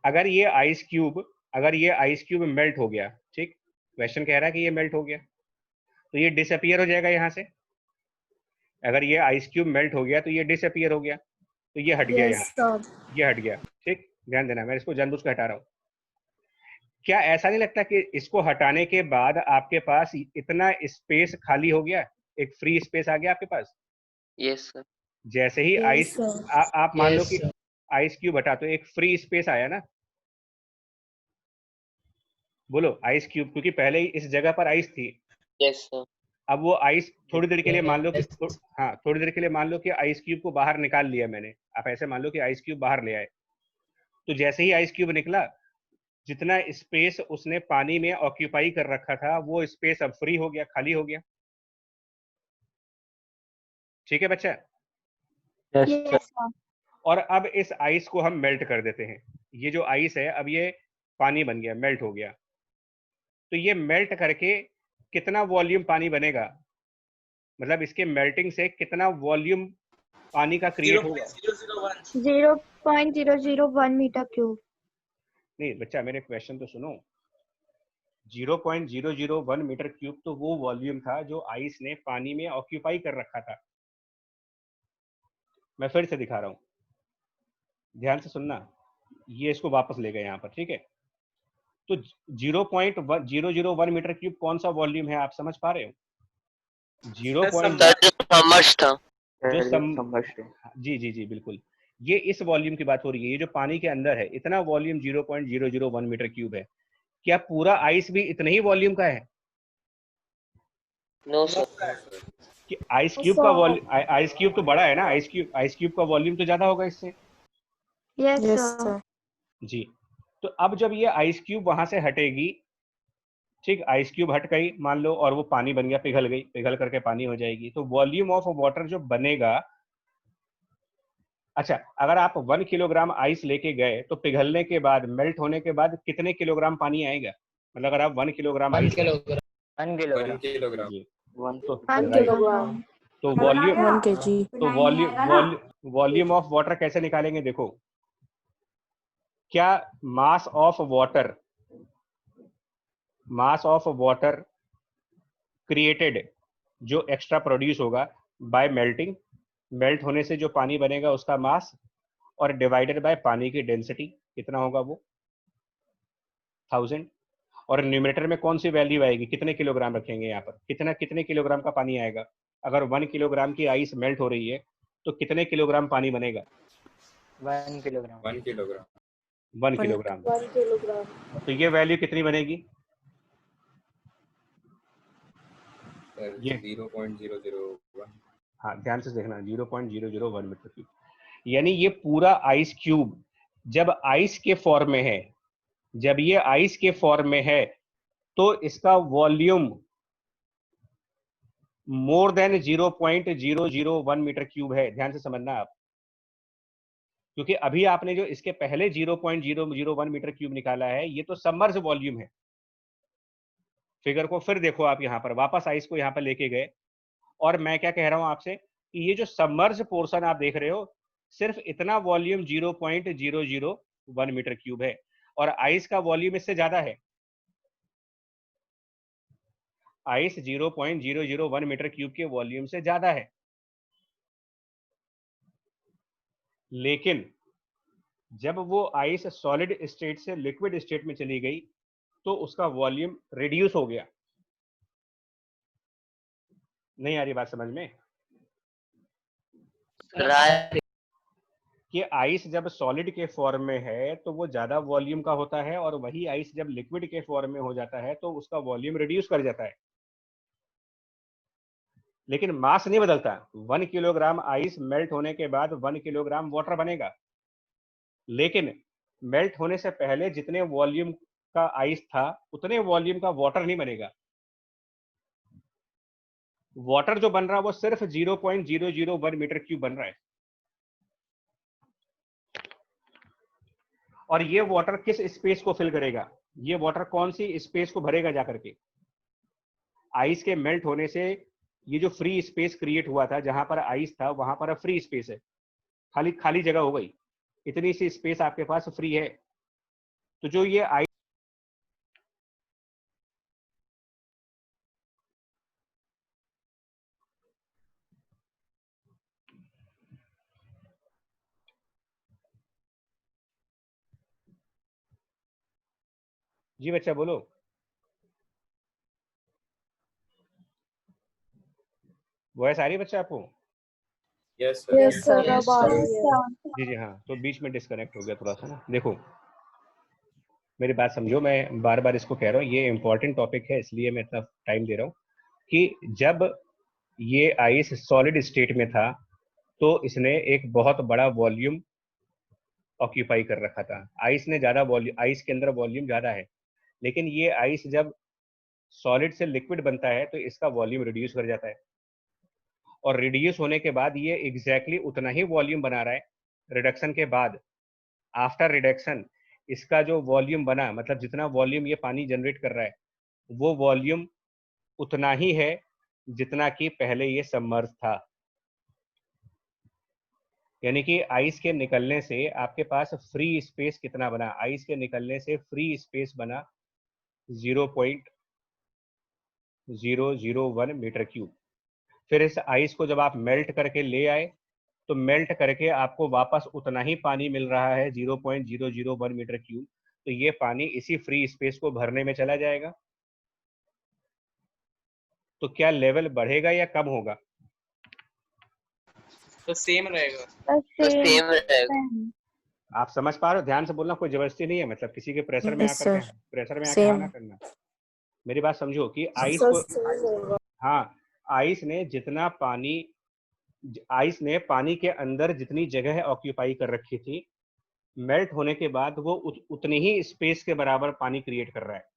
अगर ये आइस क्यूब मेल्ट हो गया, ठीक, क्वेश्चन कह रहा है कि ये मेल्ट हो गया, तो ये डिसअपियर हो जाएगा यहाँ से। अगर ये आइस क्यूब मेल्ट हो गया तो ये डिसअपियर हो गया, तो ये हट गया यहाँ, ये हट गया। ठीक, ध्यान देना, मैं इसको जानबूझ के हटा रहा हूँ। क्या ऐसा नहीं लगता कि इसको हटाने के बाद आपके पास इतना स्पेस खाली हो गया, एक फ्री स्पेस आ गया आपके पास? Yes sir. जैसे ही आइस आप मान लो कि आइस क्यूब हटा तो एक फ्री स्पेस आया ना। बोलो आइस क्यूब, क्योंकि पहले ही इस जगह पर आइस थी। Yes sir. अब वो आइस थोड़ी देर के लिए मान लो कि हाँ, थोड़ी देर के लिए मान लो कि आइस क्यूब को बाहर निकाल लिया मैंने। आप ऐसे मान लो कि आइस क्यूब बाहर ले आए, तो जैसे ही आइस क्यूब निकला, जितना स्पेस उसने पानी में ऑक्यूपाई कर रखा था वो स्पेस अब फ्री हो गया, खाली हो गया। ठीक है बच्चा? Yes, sir. और अब इस आइस को हम मेल्ट कर देते हैं। ये जो आइस है अब ये पानी बन गया, मेल्ट हो गया। तो ये मेल्ट करके कितना वॉल्यूम पानी बनेगा? मतलब इसके मेल्टिंग से कितना वॉल्यूम पानी का क्रिएट होगा? 0.001 meter cube. नहीं बच्चा, मेरे क्वेश्चन तो सुनो। 0.001 मीटर क्यूब तो वो वॉल्यूम था जो आइस ने पानी में ऑक्यूपाई कर रखा था। मैं फिर से दिखा रहा हूं, ध्यान से सुनना। ये इसको वापस ले गए यहाँ पर। ठीक है, तो 0.001 मीटर क्यूब कौन सा वॉल्यूम है, आप समझ पा रहे हो? 0.0 था जो जी जी जी बिल्कुल, ये इस वॉल्यूम की बात हो रही है। ये जो पानी के अंदर है, इतना वॉल्यूम 0.001 मीटर क्यूब है। क्या पूरा आइस भी इतने ही वॉल्यूम का है? No sir. कि आइस क्यूब का वॉल्यूम, आइस क्यूब तो बड़ा है ना, आइस क्यूब का वॉल्यूम तो ज्यादा होगा इससे। Yes, sir. जी, तो अब जब ये आइस क्यूब वहां से हटेगी, ठीक, आइस क्यूब हट गई मान लो, और वो पानी बन गया, पिघल गई, पिघल करके पानी हो जाएगी, तो वॉल्यूम ऑफ वाटर जो बनेगा। अच्छा, अगर आप 1 किलोग्राम आइस लेके गए तो पिघलने के बाद, मेल्ट होने के बाद कितने किलोग्राम पानी आएगा? मतलब अगर आप 1 किलोग्राम आइस 1 किलोग्राम जी, 1 kilogram. तो वॉल्यूम 1 kg. तो वॉल्यूम ऑफ वाटर कैसे निकालेंगे? देखो, क्या मास ऑफ वाटर क्रिएटेड जो एक्स्ट्रा प्रोड्यूस होगा बाय मेल्टिंग, मेल्ट होने से जो पानी बनेगा उसका मास, और डिवाइडेड बाय पानी की डेंसिटी कितना होगा? वो 1000। और न्यूमरेटर में कौन सी वैल्यू आएगी? कितने किलोग्राम रखेंगे यहाँ पर? कितने किलोग्राम का पानी आएगा? अगर 1 किलोग्राम की आइस मेल्ट हो रही है तो कितने किलोग्राम पानी बनेगा? 1 किलोग्राम। 1 किलोग्राम। 1 किलोग्राम। तो ये वैल्यू कितनी बनेगी? ये 0.001। हाँ, ध्यान से देखना, 0.001 मीटर क्यूब। यानी ये पूरा आइस क्यूब जब आइस के फॉर्म में है, जब ये आइस के फॉर्म में है, तो इसका volume more than 0.001 metre cube है। ध्यान से समझना आप, क्योंकि अभी आपने जो इसके पहले 0.001 मीटर क्यूब निकाला है, ये तो सबमर्ज वॉल्यूम है। फिगर को फिर देखो आप, यहां पर वापस आइस को यहां पर लेके गए, और मैं क्या कह रहा हूं आपसे कि ये जो सबमर्ज पोर्शन आप देख रहे हो, सिर्फ इतना वॉल्यूम 0.001 मीटर क्यूब है, और आइस का वॉल्यूम इससे ज्यादा है। आइस 0.001 मीटर क्यूब के वॉल्यूम से ज्यादा है, लेकिन जब वो आइस सॉलिड स्टेट से लिक्विड स्टेट में चली गई तो उसका वॉल्यूम रिड्यूस हो गया। नहीं आ रही बात समझ में? कि आइस जब सॉलिड के फॉर्म में है तो वो ज्यादा वॉल्यूम का होता है, और वही आइस जब लिक्विड के फॉर्म में हो जाता है तो उसका वॉल्यूम रिड्यूस कर जाता है, लेकिन मास नहीं बदलता। 1 किलोग्राम आइस मेल्ट होने के बाद 1 किलोग्राम वाटर बनेगा, लेकिन मेल्ट होने से पहले जितने वॉल्यूम का आइस था उतने वॉल्यूम का वाटर नहीं बनेगा। वाटर जो बन रहा है वो सिर्फ 0.001 मीटर क्यूब बन रहा है। और ये वाटर किस स्पेस को फिल करेगा? ये वाटर कौन सी स्पेस को भरेगा जाकर के? आइस के मेल्ट होने से ये जो फ्री स्पेस क्रिएट हुआ था, जहां पर आइस था वहां पर फ्री स्पेस है, खाली खाली जगह हो गई, इतनी सी स्पेस आपके पास फ्री है। तो जो ये आइस जी बच्चा बोलो। वॉइस आ रही है बच्चा आपको? Yes yes sir. सर, अब आ रही है। जी जी हाँ, तो बीच में डिस्कनेक्ट हो गया थोड़ा सा ना। देखो मेरी बात समझो, मैं बार बार इसको कह रहा हूँ, ये इंपॉर्टेंट टॉपिक है इसलिए मैं इतना टाइम दे रहा हूँ कि जब ये आइस सॉलिड स्टेट में था तो इसने एक बहुत बड़ा वॉल्यूम ऑक्यूपाई कर रखा था। आइस ने ज्यादा वॉल्यूम, आइस के अंदर वॉल्यूम ज्यादा है, लेकिन ये आइस जब सॉलिड से लिक्विड बनता है तो इसका वॉल्यूम रिड्यूस कर जाता है, और रिड्यूस होने के बाद ये एग्जैक्टली उतना ही वॉल्यूम बना रहा है रिडक्शन के बाद। आफ्टर रिडक्शन इसका जो वॉल्यूम बना, मतलब जितना वॉल्यूम ये पानी जनरेट कर रहा है, वो वॉल्यूम उतना ही है जितना कि पहले ये सबमर्ज था। यानी कि आइस के निकलने से आपके पास फ्री स्पेस कितना बना? आइस के निकलने से फ्री स्पेस बना 0.001 मीटर क्यूब। फिर इस आइस को जब आप मेल्ट करके ले आए तो मेल्ट करके आपको वापस उतना ही पानी मिल रहा है 0.001 मीटर क्यूब। तो ये पानी इसी फ्री स्पेस को भरने में चला जाएगा। तो क्या लेवल बढ़ेगा या कम होगा? तो सेम रहेगा। तो सेम रहेगा। आप समझ पा रहे हो? ध्यान से बोलना, कोई जबरदस्ती नहीं है, मतलब किसी के प्रेशर में आकर के, प्रेशर में आकर आना करना। मेरी बात समझो कि आइस को, हाँ, आइस ने जितना पानी, आइस ने पानी के अंदर जितनी जगह ऑक्यूपाई कर रखी थी, मेल्ट होने के बाद वो उतनी ही स्पेस के बराबर पानी क्रिएट कर रहा है।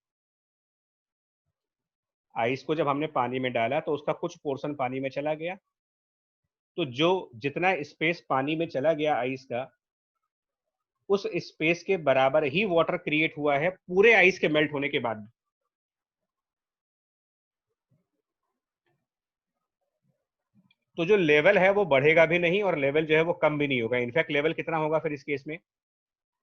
आइस को जब हमने पानी में डाला तो उसका कुछ पोर्शन पानी में चला गया, तो जो जितना स्पेस पानी में चला गया आइस का, उस स्पेस के बराबर ही वाटर क्रिएट हुआ है पूरे आइस के मेल्ट होने के बाद। तो जो लेवल है वो बढ़ेगा भी नहीं और लेवल जो है वो कम भी नहीं होगा। इनफैक्ट लेवल कितना होगा फिर इस केस में?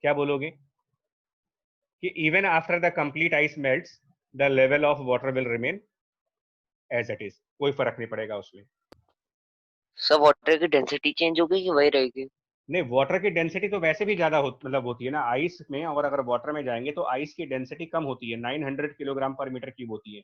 क्या बोलोगे कि even after the complete ice melts the level of water will remain as it is, कोई फर्क नहीं पड़ेगा उसमें। सब वाटर की डेंसिटी चेंज हो गई कि वही रहेगी? नहीं, वाटर की डेंसिटी तो वैसे भी ज्यादा मतलब होती है ना आइस में, और अगर वाटर में जाएंगे तो आइस की डेंसिटी कम होती है, 900 किलोग्राम पर मीटर क्यूब होती है,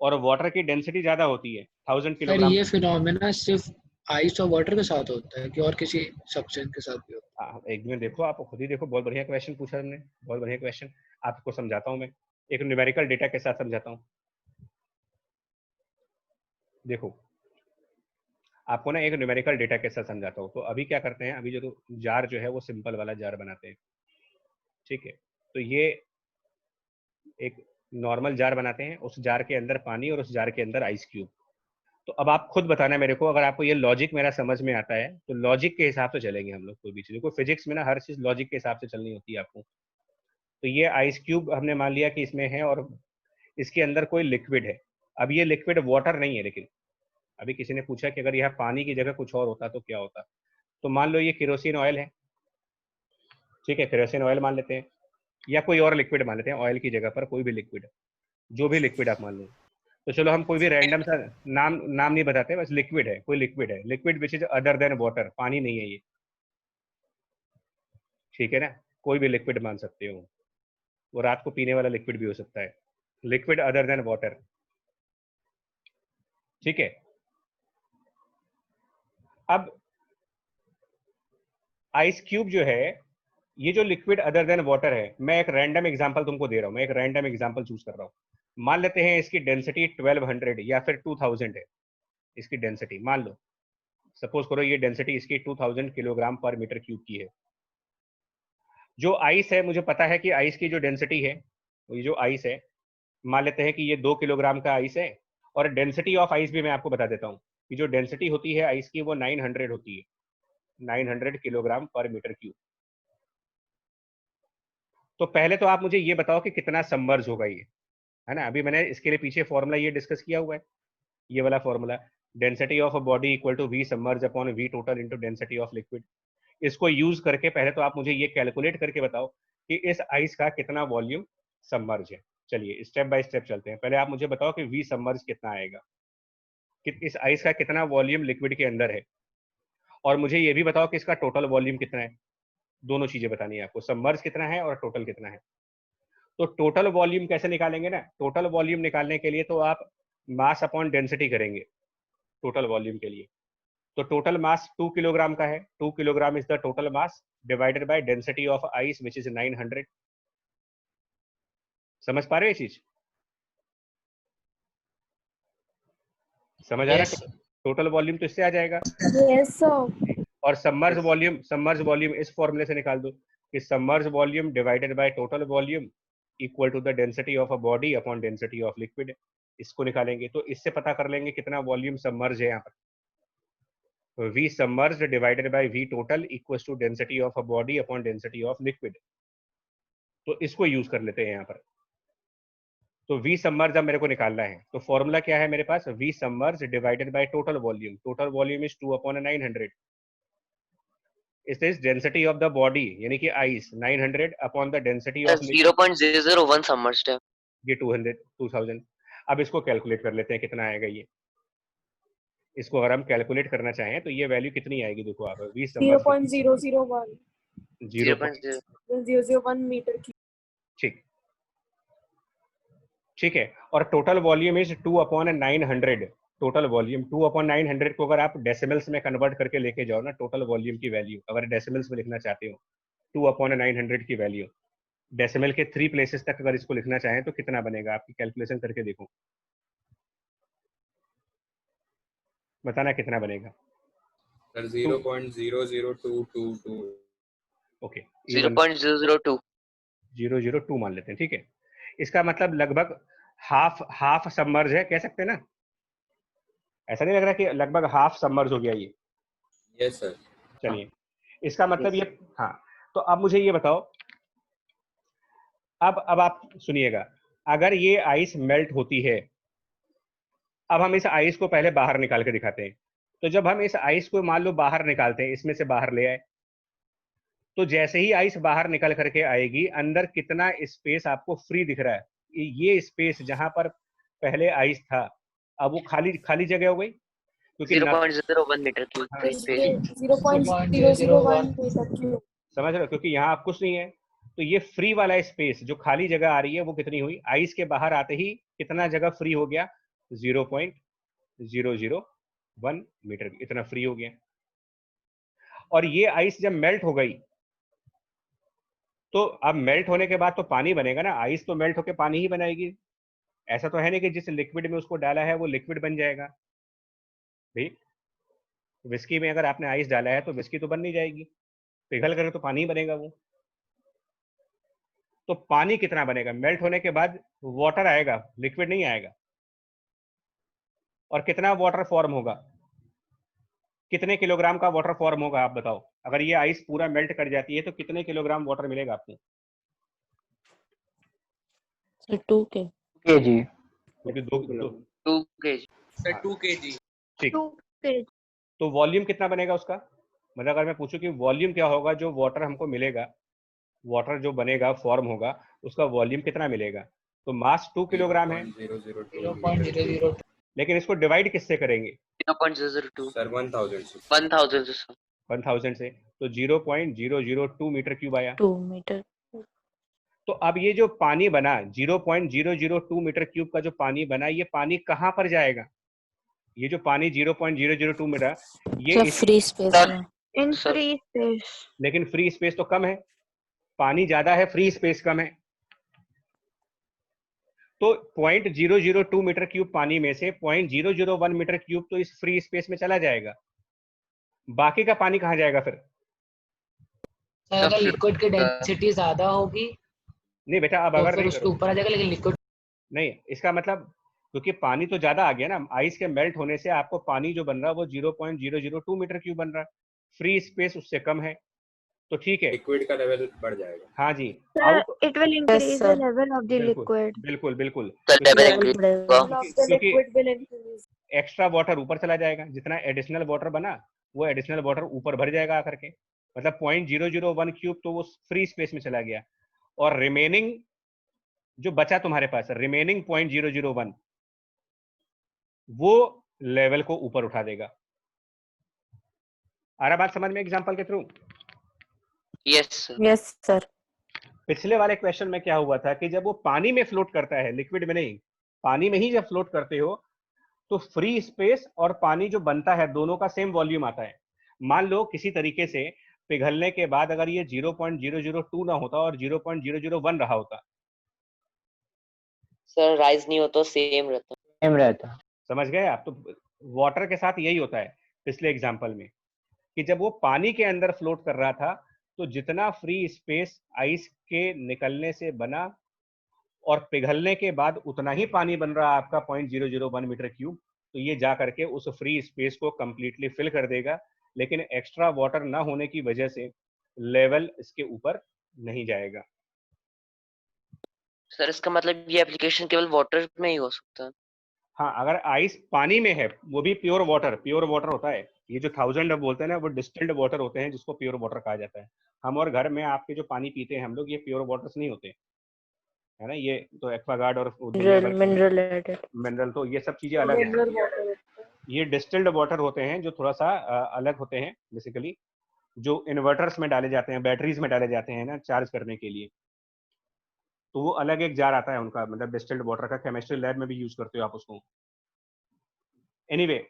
और वाटर की डेंसिटी ज्यादा होती है, 1000 सर किलोग्राम। ये फिनोमेना सिर्फ आइस और वाटर के साथ होता है कि और किसी सब्सटेंस के साथ भी होता एक मिनट देखो, आप खुद ही देखो, बहुत बढ़िया क्वेश्चन पूछा हमने, बहुत बढ़िया क्वेश्चन। आपको समझाता हूँ मैं, एक न्यूमेरिकल डेटा के साथ समझाता हूँ। देखो आपको ना एक न्यूमेरिकल डेटा के साथ समझाता हूँ। तो अभी क्या करते हैं, अभी जो जार जो है वो सिंपल वाला जार बनाते हैं, ठीक है। तो ये एक नॉर्मल जार बनाते हैं, उस जार के अंदर पानी और उस जार के अंदर आइस क्यूब। तो अब आप खुद बताना मेरे को, अगर आपको ये लॉजिक मेरा समझ में आता है तो लॉजिक के हिसाब से चलेंगे हम लोग। कोई भी चीज, देखो फिजिक्स में ना हर चीज लॉजिक के हिसाब से चलनी होती है आपको। तो ये आइस क्यूब हमने मान लिया कि इसमें है और इसके अंदर कोई लिक्विड है। अब ये लिक्विड वाटर नहीं है, लेकिन अभी किसी ने पूछा कि अगर यह पानी की जगह कुछ और होता तो क्या होता। तो मान लो ये केरोसिन ऑयल है, ठीक है, केरोसिन ऑयल मान लेते हैं, या कोई और लिक्विड मान लेते हैं, ऑयल की जगह पर कोई भी लिक्विड, जो भी लिक्विड आप मान लो। तो चलो हम कोई भी रैंडम सा नाम नहीं बताते, बस लिक्विड है, कोई लिक्विड है, liquid which is other than water, पानी नहीं है ये, ठीक है ना। कोई भी लिक्विड मान सकते हो, वो रात को पीने वाला लिक्विड भी हो सकता है, लिक्विड अदर देन वाटर, ठीक है। अब आइस क्यूब जो है, ये जो लिक्विड अदर देन वाटर है, मैं एक रैंडम एग्जांपल तुमको दे रहा हूं, मैं एक रैंडम एग्जांपल चूज कर रहा हूं। मान लेते हैं इसकी डेंसिटी 1200 या फिर 2000 है, इसकी डेंसिटी मान लो, सपोज करो ये डेंसिटी इसकी 2000 किलोग्राम पर मीटर क्यूब की है। जो आइस है, मुझे पता है कि आइस की जो डेंसिटी है, ये जो आइस है, मान लेते हैं कि ये 2 किलोग्राम का आइस है, और डेंसिटी ऑफ आइस भी मैं आपको बता देता हूँ कि जो डेंसिटी होती है आइस की वो 900 होती है, 900 किलोग्राम पर मीटर क्यूब। तो पहले तो आप मुझे ये बताओ कि कितना सबमर्ज होगा ये, है ना। अभी मैंने इसके लिए पीछे फॉर्मूला ये डिस्कस किया हुआ है, ये वाला formula, density of a body equal to V submerge upon V total into density of liquid. इसको यूज करके पहले तो आप मुझे ये कैलकुलेट करके बताओ कि इस आइस का कितना वॉल्यूम सबमर्ज है। चलिए स्टेप बाय स्टेप चलते हैं। पहले आप मुझे बताओ कि वी सबमर्ज कितना आएगा, कि इस आइस का कितना वॉल्यूम लिक्विड के अंदर है, और मुझे ये भी बताओ कि इसका टोटल वॉल्यूम कितना है। दोनों चीजें बतानी है आपको, सबमर्ज कितना है और टोटल कितना है। तो टोटल वॉल्यूम कैसे निकालेंगे ना, टोटल वॉल्यूम निकालने के लिए तो आप मास अपॉन डेंसिटी करेंगे टोटल वॉल्यूम के लिए। तो टोटल मास 2 किलोग्राम का है, 2 kilogram is the total mass divided by density of ice which is 900। समझ पा रहे हो ये चीज, समझ आ रहा Yes. है। टोटल वॉल्यूम तो इससे आ जाएगा। Yes, sir. और सबमर्ज वॉल्यूम इस फॉर्मूले से निकाल दो कि submerge volume divided by total volume equal to the density of a body upon density of liquid. इसको निकालेंगे तो इससे पता कर लेंगे कितना वॉल्यूम सबमर्ज है यहाँ पर। V submerge divided by V total equals to density of a body upon density of liquid. तो इसको यूज कर लेते हैं यहाँ पर। तो वी सबमर्ज अब मेरे को निकालना है, तो फॉर्मूला क्या है मेरे पास, V submerge divided by total volume, total volume is 2 upon 900। इस डेंसिटी ऑफ द बॉडी यानी कि ice 900 upon the density of 0.001 submerged है। ये 2000। अब इसको कैलकुलेट कर लेते हैं कितना आएगा ये। इसको अगर हम कैलकुलेट करना चाहें तो ये वैल्यू कितनी आएगी, देखो आप, 0.001. 0.001 मीटर क्यूब. ठीक है। और total volume is 2 upon 900। Total volume 2 upon 900 को अगर आप डेसिमल्स में कन्वर्ट करके लेके जाओ ना, टोटल वॉल्यूम की वैल्यू अगर डेसिमल्स में लिखना चाहते हो, 2 अपॉन 900 की वैल्यू डेसिमल के 3 प्लेसेस तक अगर इसको लिखना चाहें तो कितना बनेगा, आपकी कैलकुलेशन करके देखो, बताना कितना बनेगा। सर 0.00222। ओके, 0.002 002 मान लेते हैं, ठीक है। इसका मतलब लगभग हाफ सबमर्ज है, कह सकते हैं ना। ऐसा नहीं लग रहा कि लगभग हाफ सबमर्ज हो गया ये। Yes sir. चलिए, इसका मतलब ये, हाँ। तो अब मुझे ये बताओ, अब आप सुनिएगा, अगर ये आइस मेल्ट होती है, अब हम इस आइस को पहले बाहर निकाल के दिखाते हैं। तो जब हम इस आइस को मान लो बाहर निकालते हैं, इसमें से बाहर ले आए, तो जैसे ही आइस बाहर निकल करके आएगी, अंदर कितना स्पेस आपको फ्री दिख रहा है, ये स्पेस जहां पर पहले आइस था, अब वो खाली जगह हो गई, क्योंकि 0.01 मीटर क्यूब का स्पेस। 0.001 metre cube. समझ रहे हो, क्योंकि यहाँ आप कुछ नहीं है। तो ये फ्री वाला स्पेस जो खाली जगह आ रही है वो कितनी हुई, आइस के बाहर आते ही कितना जगह फ्री हो गया, 0.001 मीटर, इतना फ्री हो गया। और ये आइस जब मेल्ट हो गई तो अब मेल्ट होने के बाद तो पानी बनेगा ना, आइस तो मेल्ट होके पानी ही बनाएगी। ऐसा तो है नहीं कि जिस लिक्विड में उसको डाला है वो लिक्विड बन जाएगा भाई। विस्की में अगर आपने आइस डाला है तो विस्की तो बन नहीं जाएगी, पिघल कर तो पानी ही बनेगा वो। तो पानी कितना बनेगा मेल्ट होने के बाद? वाटर आएगा, लिक्विड नहीं आएगा। और कितना वाटर फॉर्म होगा? कितने किलोग्राम का वाटर फॉर्म होगा आप बताओ? अगर ये आइस पूरा मेल्ट कर जाती है तो कितने किलोग्राम वाटर मिलेगा आपको? 2 kg। क्योंकि दो 2 kg। Sir 2 kg। ठीक, 2 kg। तो वॉल्यूम कितना बनेगा उसका? मतलब अगर मैं पूछूं कि वॉल्यूम क्या होगा जो वाटर हमको मिलेगा, वाटर जो बनेगा फॉर्म होगा, उसका वॉल्यूम कितना मिलेगा? तो मास 2 किलोग्राम है, 0.002। लेकिन इसको डिवाइड किससे करेंगे? 0.002 सर 1000 से 1000 से सर। 1000 से, तो 0.002 मीटर क्यूब आया। 2 मीटर। तो अब ये जो पानी बना 0.002 मीटर क्यूब का जो पानी बना, ये पानी कहाँ पर जाएगा? ये जो पानी 0.002 मीटर, ये सर फ्री स्पेस में। In Sir. free space. लेकिन फ्री स्पेस तो कम है, पानी ज्यादा है, फ्री स्पेस कम है। तो 0.002 मीटर क्यूब पानी में से 0.001 मीटर क्यूब तो इस फ्री स्पेस में चला जाएगा। बाकी का पानी कहाँ जाएगा फिर? सर अगर लिक्विड की डेंसिटी ज्यादा होगी नहीं बेटा, अब तो अगर फिर नहीं उसके करो, ऊपर आ जाएगा, लेकिन लिक्विड नहीं, इसका मतलब क्योंकि पानी तो ज्यादा आ गया ना, आइस के मेल्ट होने से आपको पानी जो बन रहा है वो 0.002 मीटर क्यूब बन रहा है, फ्री स्पेस उससे कम है, तो ठीक है। लिक्विड का लेवल बढ़ जाएगा। हाँ जी, Sir, out, it will increase the sir. level of the बिल्कुल liquid. बिल्कुल बिल्कुल, सर लेवल क्योंकि इंक्रीज बढ़ेगा। होगा। Of the क्योंकि liquid will increase. Extra water ऊपर चला जाएगा, जितना एडिशनल वाटर बना वो एडिशनल वाटर ऊपर भर जाएगा आकर के, मतलब 0.001 क्यूब तो वो फ्री स्पेस में चला गया, और रिमेनिंग जो बचा तुम्हारे पास, रिमेनिंग 0.001 वो लेवल को ऊपर उठा देगा। आ रहा बात समझ में एग्जांपल के through? Yes sir. Yes sir. पिछले वाले क्वेश्चन में क्या हुआ था कि जब वो पानी में फ्लोट करता है, लिक्विड में नहीं, पानी में ही जब फ्लोट करते हो तो फ्री स्पेस और पानी जो बनता है दोनों का सेम वॉल्यूम आता है। मान लो किसी तरीके से पिघलने के बाद अगर ये 0.002 ना होता और 0.001 रहा होता, सर राइज नहीं हो तो सेम रहता। समझ गए आप? तो वाटर के साथ यही होता है पिछले एग्जाम्पल में, कि जब वो पानी के अंदर फ्लोट कर रहा था तो जितना फ्री स्पेस आइस के निकलने से बना और पिघलने के बाद उतना ही पानी बन रहा है आपका 0.001 मीटर क्यूब, तो ये जा करके उस फ्री स्पेस को कंप्लीटली फिल कर देगा, लेकिन एक्स्ट्रा वाटर ना होने की वजह से लेवल इसके ऊपर नहीं जाएगा। सर इसका मतलब ये एप्लीकेशन केवल वाटर में ही हो सकता है। हाँ, अगर आइस पानी में है, वो भी प्योर वाटर होता है। ये जो 1000 बोलते हैं ना, वो डिस्टिल्ड वाटर होते हैं जिसको प्योर वाटर कहा जाता है। हम और घर में आपके जो पानी पीते हैं हम लोग, ये प्योर वाटर्स नहीं होते, है ना, ये तो एक्वागार्ड और मिनरल, तो ये सब चीजें अलग Mineral है। water. ये डिस्टिल्ड वाटर होते हैं जो थोड़ा सा अलग होते हैं, बेसिकली जो इन्वर्टर्स में डाले जाते हैं, बैटरीज में डाले जाते हैं ना चार्ज करने के लिए, तो वो अलग एक जार आता है उनका, मतलब डिस्टिल्ड वाटर का। केमिस्ट्री लैब में भी यूज करते हो आप उसको। एनीवे,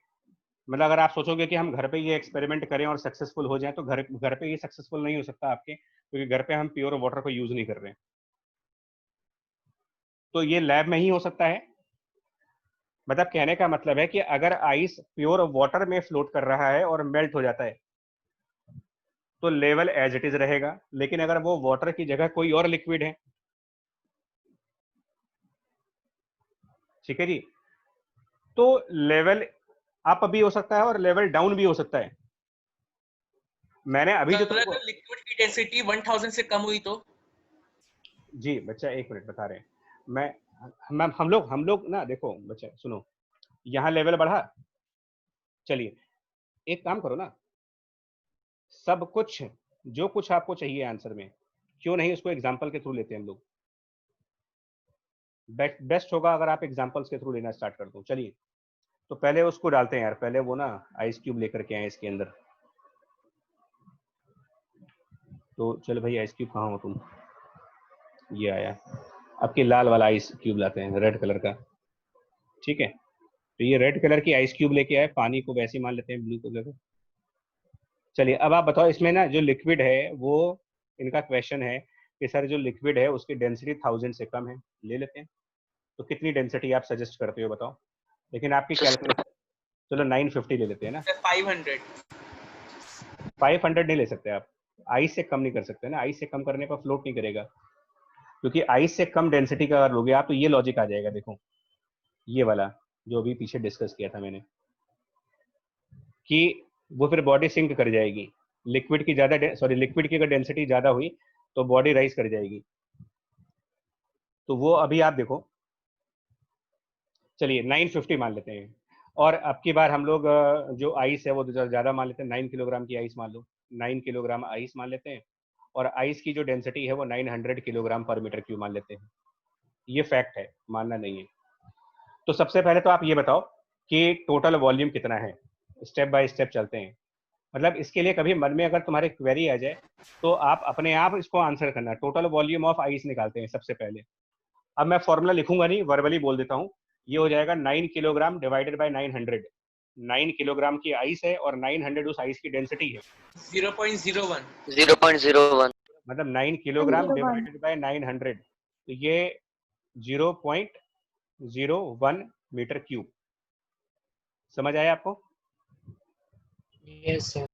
मतलब अगर आप सोचोगे कि हम घर पे ये एक्सपेरिमेंट करें और सक्सेसफुल हो जाए, तो घर पे ये सक्सेसफुल नहीं हो सकता आपके, क्योंकि घर पे हम प्योर वाटर को यूज नहीं कर रहे हैं। तो ये लैब में ही हो सकता है। मतलब कहने का मतलब है कि अगर आइस प्योर वाटर में फ्लोट कर रहा है और मेल्ट हो जाता है तो लेवल एज इट इज रहेगा, लेकिन अगर वो वाटर की जगह कोई और लिक्विड है, ठीक है जी, तो लेवल अप भी हो सकता है और लेवल डाउन भी हो सकता है। मैंने अभी जो तुमको लिक्विड की डेंसिटी 1000 से कम हुई तो? जी बच्चा, एक मिनट बता रहे हैं। हम लोग ना, देखो बच्चा सुनो, यहाँ लेवल बढ़ा, चलिए एक काम करो ना, सब कुछ जो कुछ आपको चाहिए आंसर में, क्यों नहीं उसको एग्जाम्पल के थ्रू लेते हैं हम लोग। बेस्ट होगा अगर आप एग्जाम्पल्स के थ्रू लेना स्टार्ट कर दो। चलिए, तो पहले उसको डालते हैं यार, पहले वो ना आइस क्यूब लेकर के आए इसके अंदर। तो चलो भाई, आइस क्यूब कहाँ हो तुम? ये आया, आपके लाल वाला आइस क्यूब लाते हैं, रेड कलर का, ठीक है। तो ये रेड कलर की आइस क्यूब लेके आए, पानी को वैसे मान लेते हैं ब्लू कलर का। चलिए अब आप बताओ, इसमें ना जो लिक्विड है वो, इनका क्वेश्चन है कि सर जो लिक्विड है उसकी डेंसिटी 1000 से कम है, ले लेते हैं। तो कितनी डेंसिटी आप सजेस्ट करते हो बताओ? लेकिन आपकी कैलकुलेशन, चलो 950 ले लेते हैं ना। 500 500 नहीं ले सकते आप, आइस से कम नहीं कर सकते ना, आइस से कम करने पर फ्लोट नहीं करेगा, क्योंकि आइस से कम डेंसिटी का अगर लोगे आप तो ये लॉजिक आ जाएगा। देखो ये वाला जो अभी पीछे डिस्कस किया था मैंने, कि वो फिर बॉडी सिंक कर जाएगी, लिक्विड की लिक्विड की अगर डेंसिटी ज्यादा हुई तो बॉडी राइज कर जाएगी। तो वो अभी आप देखो, चलिए 950 मान लेते हैं, और अब की बार हम लोग जो आइस है वो ज्यादा मान लेते हैं, 9 किलोग्राम की आइस मान लो, 9 किलोग्राम आइस मान लेते हैं, और आइस की जो डेंसिटी है वो 900 किलोग्राम पर मीटर क्यूब मान लेते हैं। ये फैक्ट है, मानना नहीं है। तो सबसे पहले तो आप ये बताओ कि टोटल वॉल्यूम कितना है, स्टेप बाय स्टेप चलते हैं। मतलब इसके लिए कभी मन में अगर तुम्हारे क्वेरी आ जाए तो आप अपने आप इसको आंसर करना, टोटल वॉल्यूम ऑफ आइस निकालते हैं सबसे पहले। अब मैं फॉर्मूला लिखूंगा नहीं, वर्बली बोल देता हूँ, ये हो जाएगा 9 किलोग्राम डिवाइडेड बाय 900। 9 किलोग्राम की आइस है और 900 उस आइस की डेंसिटी है 0.01 0.01 मतलब 9 किलोग्राम डिवाइडेड बाय 900, तो ये 0.01 मीटर क्यूब। समझ आया आपको? Yes sir.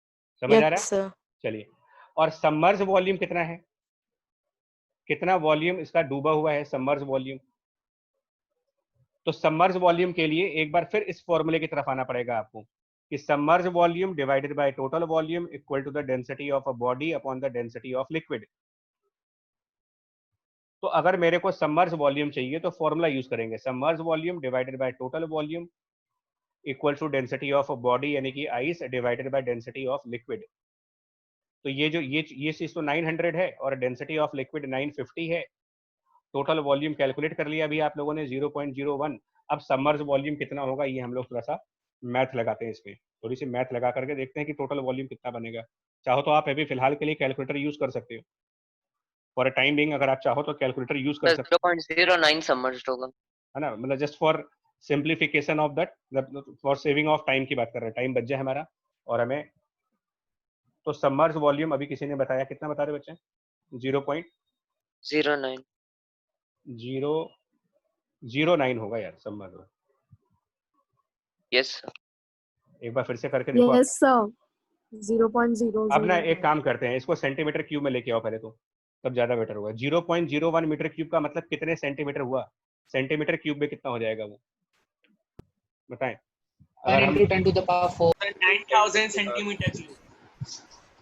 समझ आ रहा है? Yes sir. चलिए, और सबमर्ज वॉल्यूम कितना है? कितना वॉल्यूम इसका डूबा हुआ है सबमर्ज वॉल्यूम? तो सबमर्ज वॉल्यूम के लिए एक बार फिर इस फॉर्मूले की तरफ आना पड़ेगा आपको, कि submerge volume divided by total volume equal to the density of a body upon the density of liquid. तो अगर मेरे को सबमर्ज वॉल्यूम चाहिए तो फॉर्मूला यूज करेंगे, submerge volume divided by total volume equal to density of body यानी कि ice divided by density of liquid. तो ये जो ये चीज तो 900 है और डेंसिटी ऑफ लिक्विड 950 है। टोटल वॉल्यूम कैलकुलेट कर लिया अभी आप लोगों ने 0.01। अब सबमर्ज वॉल्यूम कितना होगा ये हम लोग थोड़ा सा मैथ लगाते हैं, इसमें थोड़ी सी मैथ लगा करके देखते हैं कि टोटल वॉल्यूम कितना बनेगा। चाहो तो आप अभी फिलहाल के लिए कैलकुलेटर यूज कर सकते हो, फॉर टाइम बिंग अगर आप चाहो तो कैलकुलेटर यूज कर सकते हो, 0.09 सबमर्ज्ड होगा, है ना। मतलब just for simplification of that, for saving of time की बात कर रहे हैं, टाइम बच जाए हमारा और हमें। तो सबमर्ज वॉल्यूम अभी किसी ने बताया, कितना बता रहे बच्चे? 0.09 0.009 होगा यार सबमर्ज। Yes sir. एक बार फिर से करके देखो। Yes sir 0.00। अब ना एक काम करते हैं, इसको सेंटीमीटर क्यूब में लेके आओ पहले तो, तब ज्यादा बेटर होगा। 0.01 मीटर क्यूब का मतलब कितने सेंटीमीटर हुआ? सेंटीमीटर क्यूब में कितना हो जाएगा वो बताएं? 1 into 10 to the power 4 9,000 centimetre cube.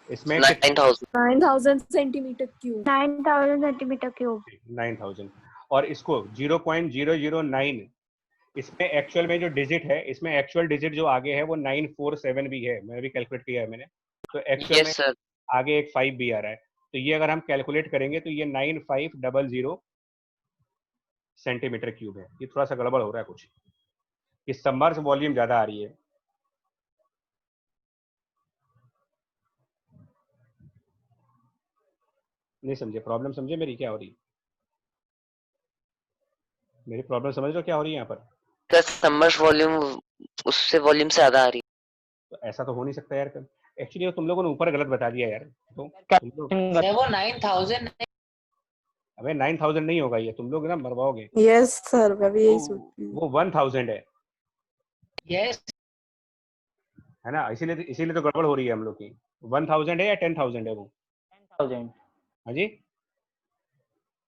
इसमें 9,000 सेंटीमीटर क्यूब। 9,000 centimetre cube. 9,000 और इसको 0.009, इसमें एक्चुअल में जो डिजिट है, इसमें एक्चुअल डिजिट जो आगे है वो 947 भी है, मैं भी कैलकुलेट किया है मैंने। तो एक्चुअल में सर आगे एक 5 भी आ रहा है, तो ये अगर हम कैलकुलेट करेंगे तो ये 9500 सेंटीमीटर क्यूब है। ये थोड़ा सा गड़बड़ हो रहा है कुछ, कि सबमर्ज वॉल्यूम ज्यादा आ रही है। नहीं समझे प्रॉब्लम? समझे मेरी क्या हो रही है? मेरी प्रॉब्लम समझ रहे हो क्या हो रही है यहाँ पर? सर सबमर्ज्ड वॉल्यूम उससे वॉल्यूम से ज्यादा आ रही तो ऐसा तो हो नहीं सकता यार। एक्चुअली तुम लोगों ने ऊपर गलत बता दिया यार। तो तुम लोग, सर वो 9,000 अबे 9,000 नहीं होगा ये, तुम लोग ना मरवाओगे। यस सर, मैं भी यही सोचती हूँ। वो 1,000 है, यस है ना। इसीलिए तो गड़बड़ हो रही है हम लोग की। 1,000 है या 10,000 है वो? 10,000 हाँ जी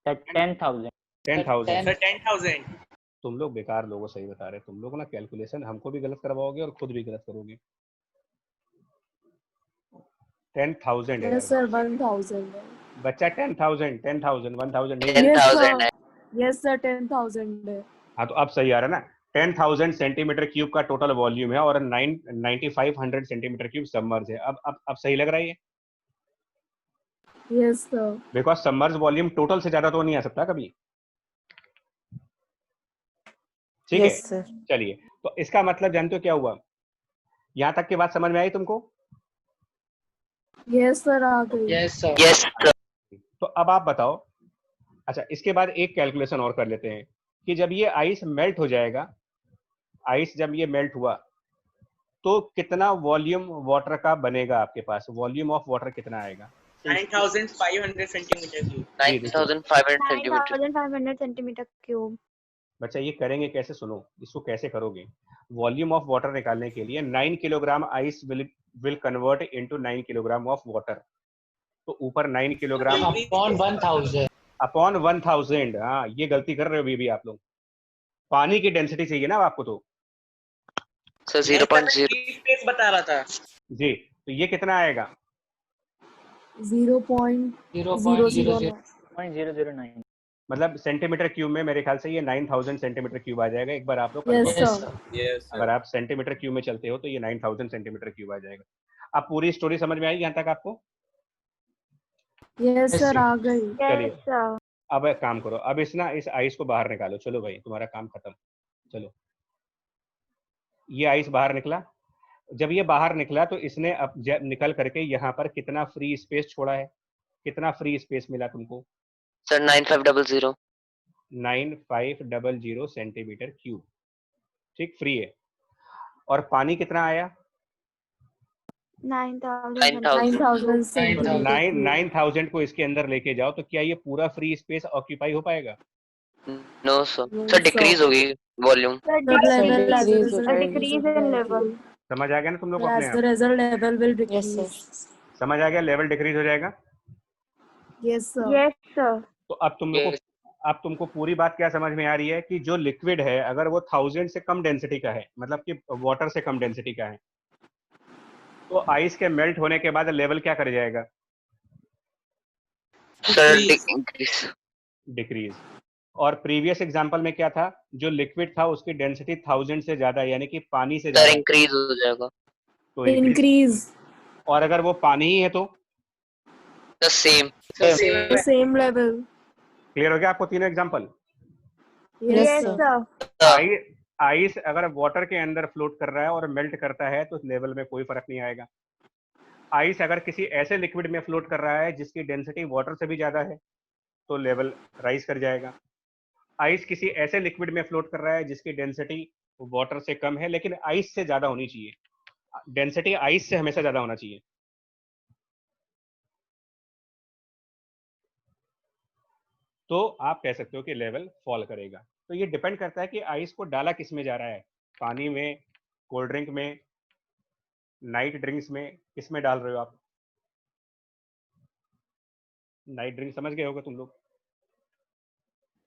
10,000 10,000। सर 10,000। तुम लोग बेकार लोगों, सही बता रहे तुम लोग ना, कैलकुलेशन हमको भी गलत करवाओगे और खुद भी गलत करोगे। 10,000 है यस यार सर 1,000 है। बच्चा। 10,000 1,000 नहीं। 10,000 है। यस सर 10,000 है। हाँ तो अब सही आ रहा है ना। 10,000 सेंटीमीटर क्यूब का टोटल वॉल्यूम है और 9,500 सेंटीमीटर क्यूब सबमर्ज है। अब सही लग रहा है ये? Yes sir. Because submerge volume total से ज्यादा तो नहीं आ सकता कभी, ठीक है। Yes sir. चलिए, तो इसका मतलब जानते हो क्या हुआ? यहाँ तक की बात समझ में आई तुमको? यस सर आ गई। Yes sir. Yes sir. तो अब आप बताओ। अच्छा, इसके बाद एक कैलकुलेशन और कर लेते हैं कि जब ये आइस मेल्ट हो जाएगा, आइस जब ये मेल्ट हुआ तो कितना वॉल्यूम वाटर का बनेगा आपके पास? वॉल्यूम ऑफ वाटर कितना आएगा? 9,500 centimetre cube. 9,500 centimetre. 9,500 centimeter cube. बच्चा ये करेंगे कैसे, सुनो इसको कैसे करोगे। वॉल्यूम ऑफ वाटर निकालने के लिए 9 kilogram ice will convert into 9 kilogram of water. तो ऊपर 9 किलोग्राम अपॉन 1000। हाँ ये गलती कर रहे हो भी आप लोग। पानी की डेंसिटी चाहिए ना आपको, तो सर 0.0 स्पेस बता रहा था जी। तो ये कितना आएगा? 0.009. मतलब सेंटीमीटर क्यूब में मेरे ख्याल से ये 9000 सेंटीमीटर क्यूब आ जाएगा। एक बार आप लोग Yes, confirm sir. Yes, अगर आप सेंटीमीटर क्यूब में चलते हो तो ये 9000 सेंटीमीटर क्यूब आ जाएगा। अब पूरी स्टोरी समझ में आई यहाँ तक आपको? Yes, sir. आ गई. चलिए Yes, sir. अब एक काम करो, अब इस आइस को बाहर निकालो। चलो भाई तुम्हारा काम खत्म। चलो ये आइस बाहर निकला। जब ये बाहर निकला तो इसने अब निकल करके यहाँ पर कितना फ्री स्पेस छोड़ा है? कितना फ्री स्पेस मिला तुमको? सर 9500 9500 सेंटीमीटर क्यूब, ठीक, फ्री है। और पानी कितना आया? 9,000. 9000 को इसके अंदर लेके जाओ तो क्या ये पूरा फ्री स्पेस ऑक्यूपाई हो पाएगा? नो सर डिक्रीज होगी वॉल्यूम। Decrease in level. समझ आ गया ना तुम लोग को अपने As the आप? result, level will decrease. समझ आ गया, लेवल डिक्रीज हो जाएगा। Yes, sir. Yes, sir. तो अब तुमको पूरी बात क्या समझ में आ रही है कि जो लिक्विड है अगर वो 1000 से कम डेंसिटी का है, मतलब कि वाटर से कम डेंसिटी का है, तो आइस के मेल्ट होने के बाद लेवल क्या कर जाएगा? Sir decrease. और प्रीवियस एग्जांपल में क्या था? जो लिक्विड था उसकी डेंसिटी 1000 से ज्यादा, यानी कि पानी से ज्यादा, इंक्रीज हो जाएगा। तो Increase. और अगर वो पानी ही है तो The same level. क्लियर हो गया आपको तीनों एग्जांपल? Yes, sir. आइस अगर वाटर के अंदर फ्लोट कर रहा है और मेल्ट करता है तो लेवल में कोई फर्क नहीं आएगा। आइस अगर किसी ऐसे लिक्विड में फ्लोट कर रहा है जिसकी डेंसिटी वाटर से भी ज्यादा है तो लेवल राइज कर जाएगा। आइस किसी ऐसे लिक्विड में फ्लोट कर रहा है जिसकी डेंसिटी वाटर से कम है लेकिन आइस से ज्यादा होनी चाहिए। डेंसिटी आइस से हमेशा ज्यादा होना चाहिए। तो आप कह सकते हो कि लेवल फॉल करेगा। तो ये डिपेंड करता है कि आइस को डाला किस में जा रहा है, पानी में, कोल्ड ड्रिंक में, नाइट ड्रिंक्स में, किस में डाल रहे हो आप? नाइट ड्रिंक समझ गए होगे तुम लोग?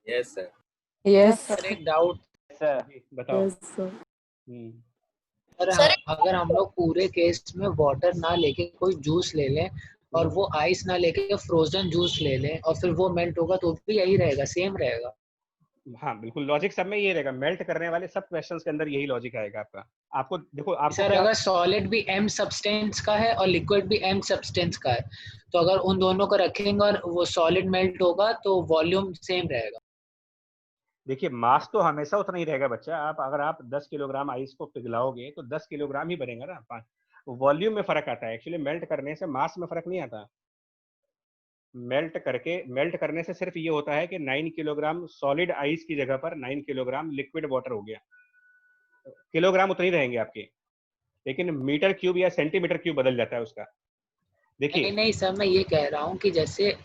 yes sir. Yes. सर एक डाउट बताओ। Yes, sir. अगर हम लोग पूरे केस में वाटर ना लेके कोई जूस ले लें और वो आइस ना लेके फ्रोजन जूस ले लें और फिर वो मेल्ट होगा तो भी यही रहेगा, सेम रहेगा। हाँ बिल्कुल, लॉजिक सब में ये रहेगा। मेल्ट करने वाले सब क्वेश्चंस के अंदर यही लॉजिक आएगा आपका। आपको देखो, आपको सर अगर सॉलिड भी एम सब्सटेंस का है और लिक्विड भी एम सब्सटेंस का है तो अगर उन दोनों को रखेंगे और वो सॉलिड मेल्ट होगा तो वॉल्यूम सेम रहेगा। देखिए मास तो हमेशा उतना ही रहेगा बच्चा। अगर आप 10 किलोग्राम आइस को पिघलाओगे तो 10 किलोग्राम ही बनेगा ना। वॉल्यूम में फर्क आता है। एक्चुअली मेल्ट करने से मास में फर्क नहीं आता। मेल्ट करने से सिर्फ ये होता है कि 9 किलोग्राम सॉलिड आइस की जगह पर 9 किलोग्राम लिक्विड वाटर हो गया। किलोग्राम उतने ही रहेंगे आपके, लेकिन मीटर क्यूब या सेंटीमीटर क्यूब बदल जाता है उसका। देखिए नहीं सर, मैं ये कह रहा हूँ कि जैसे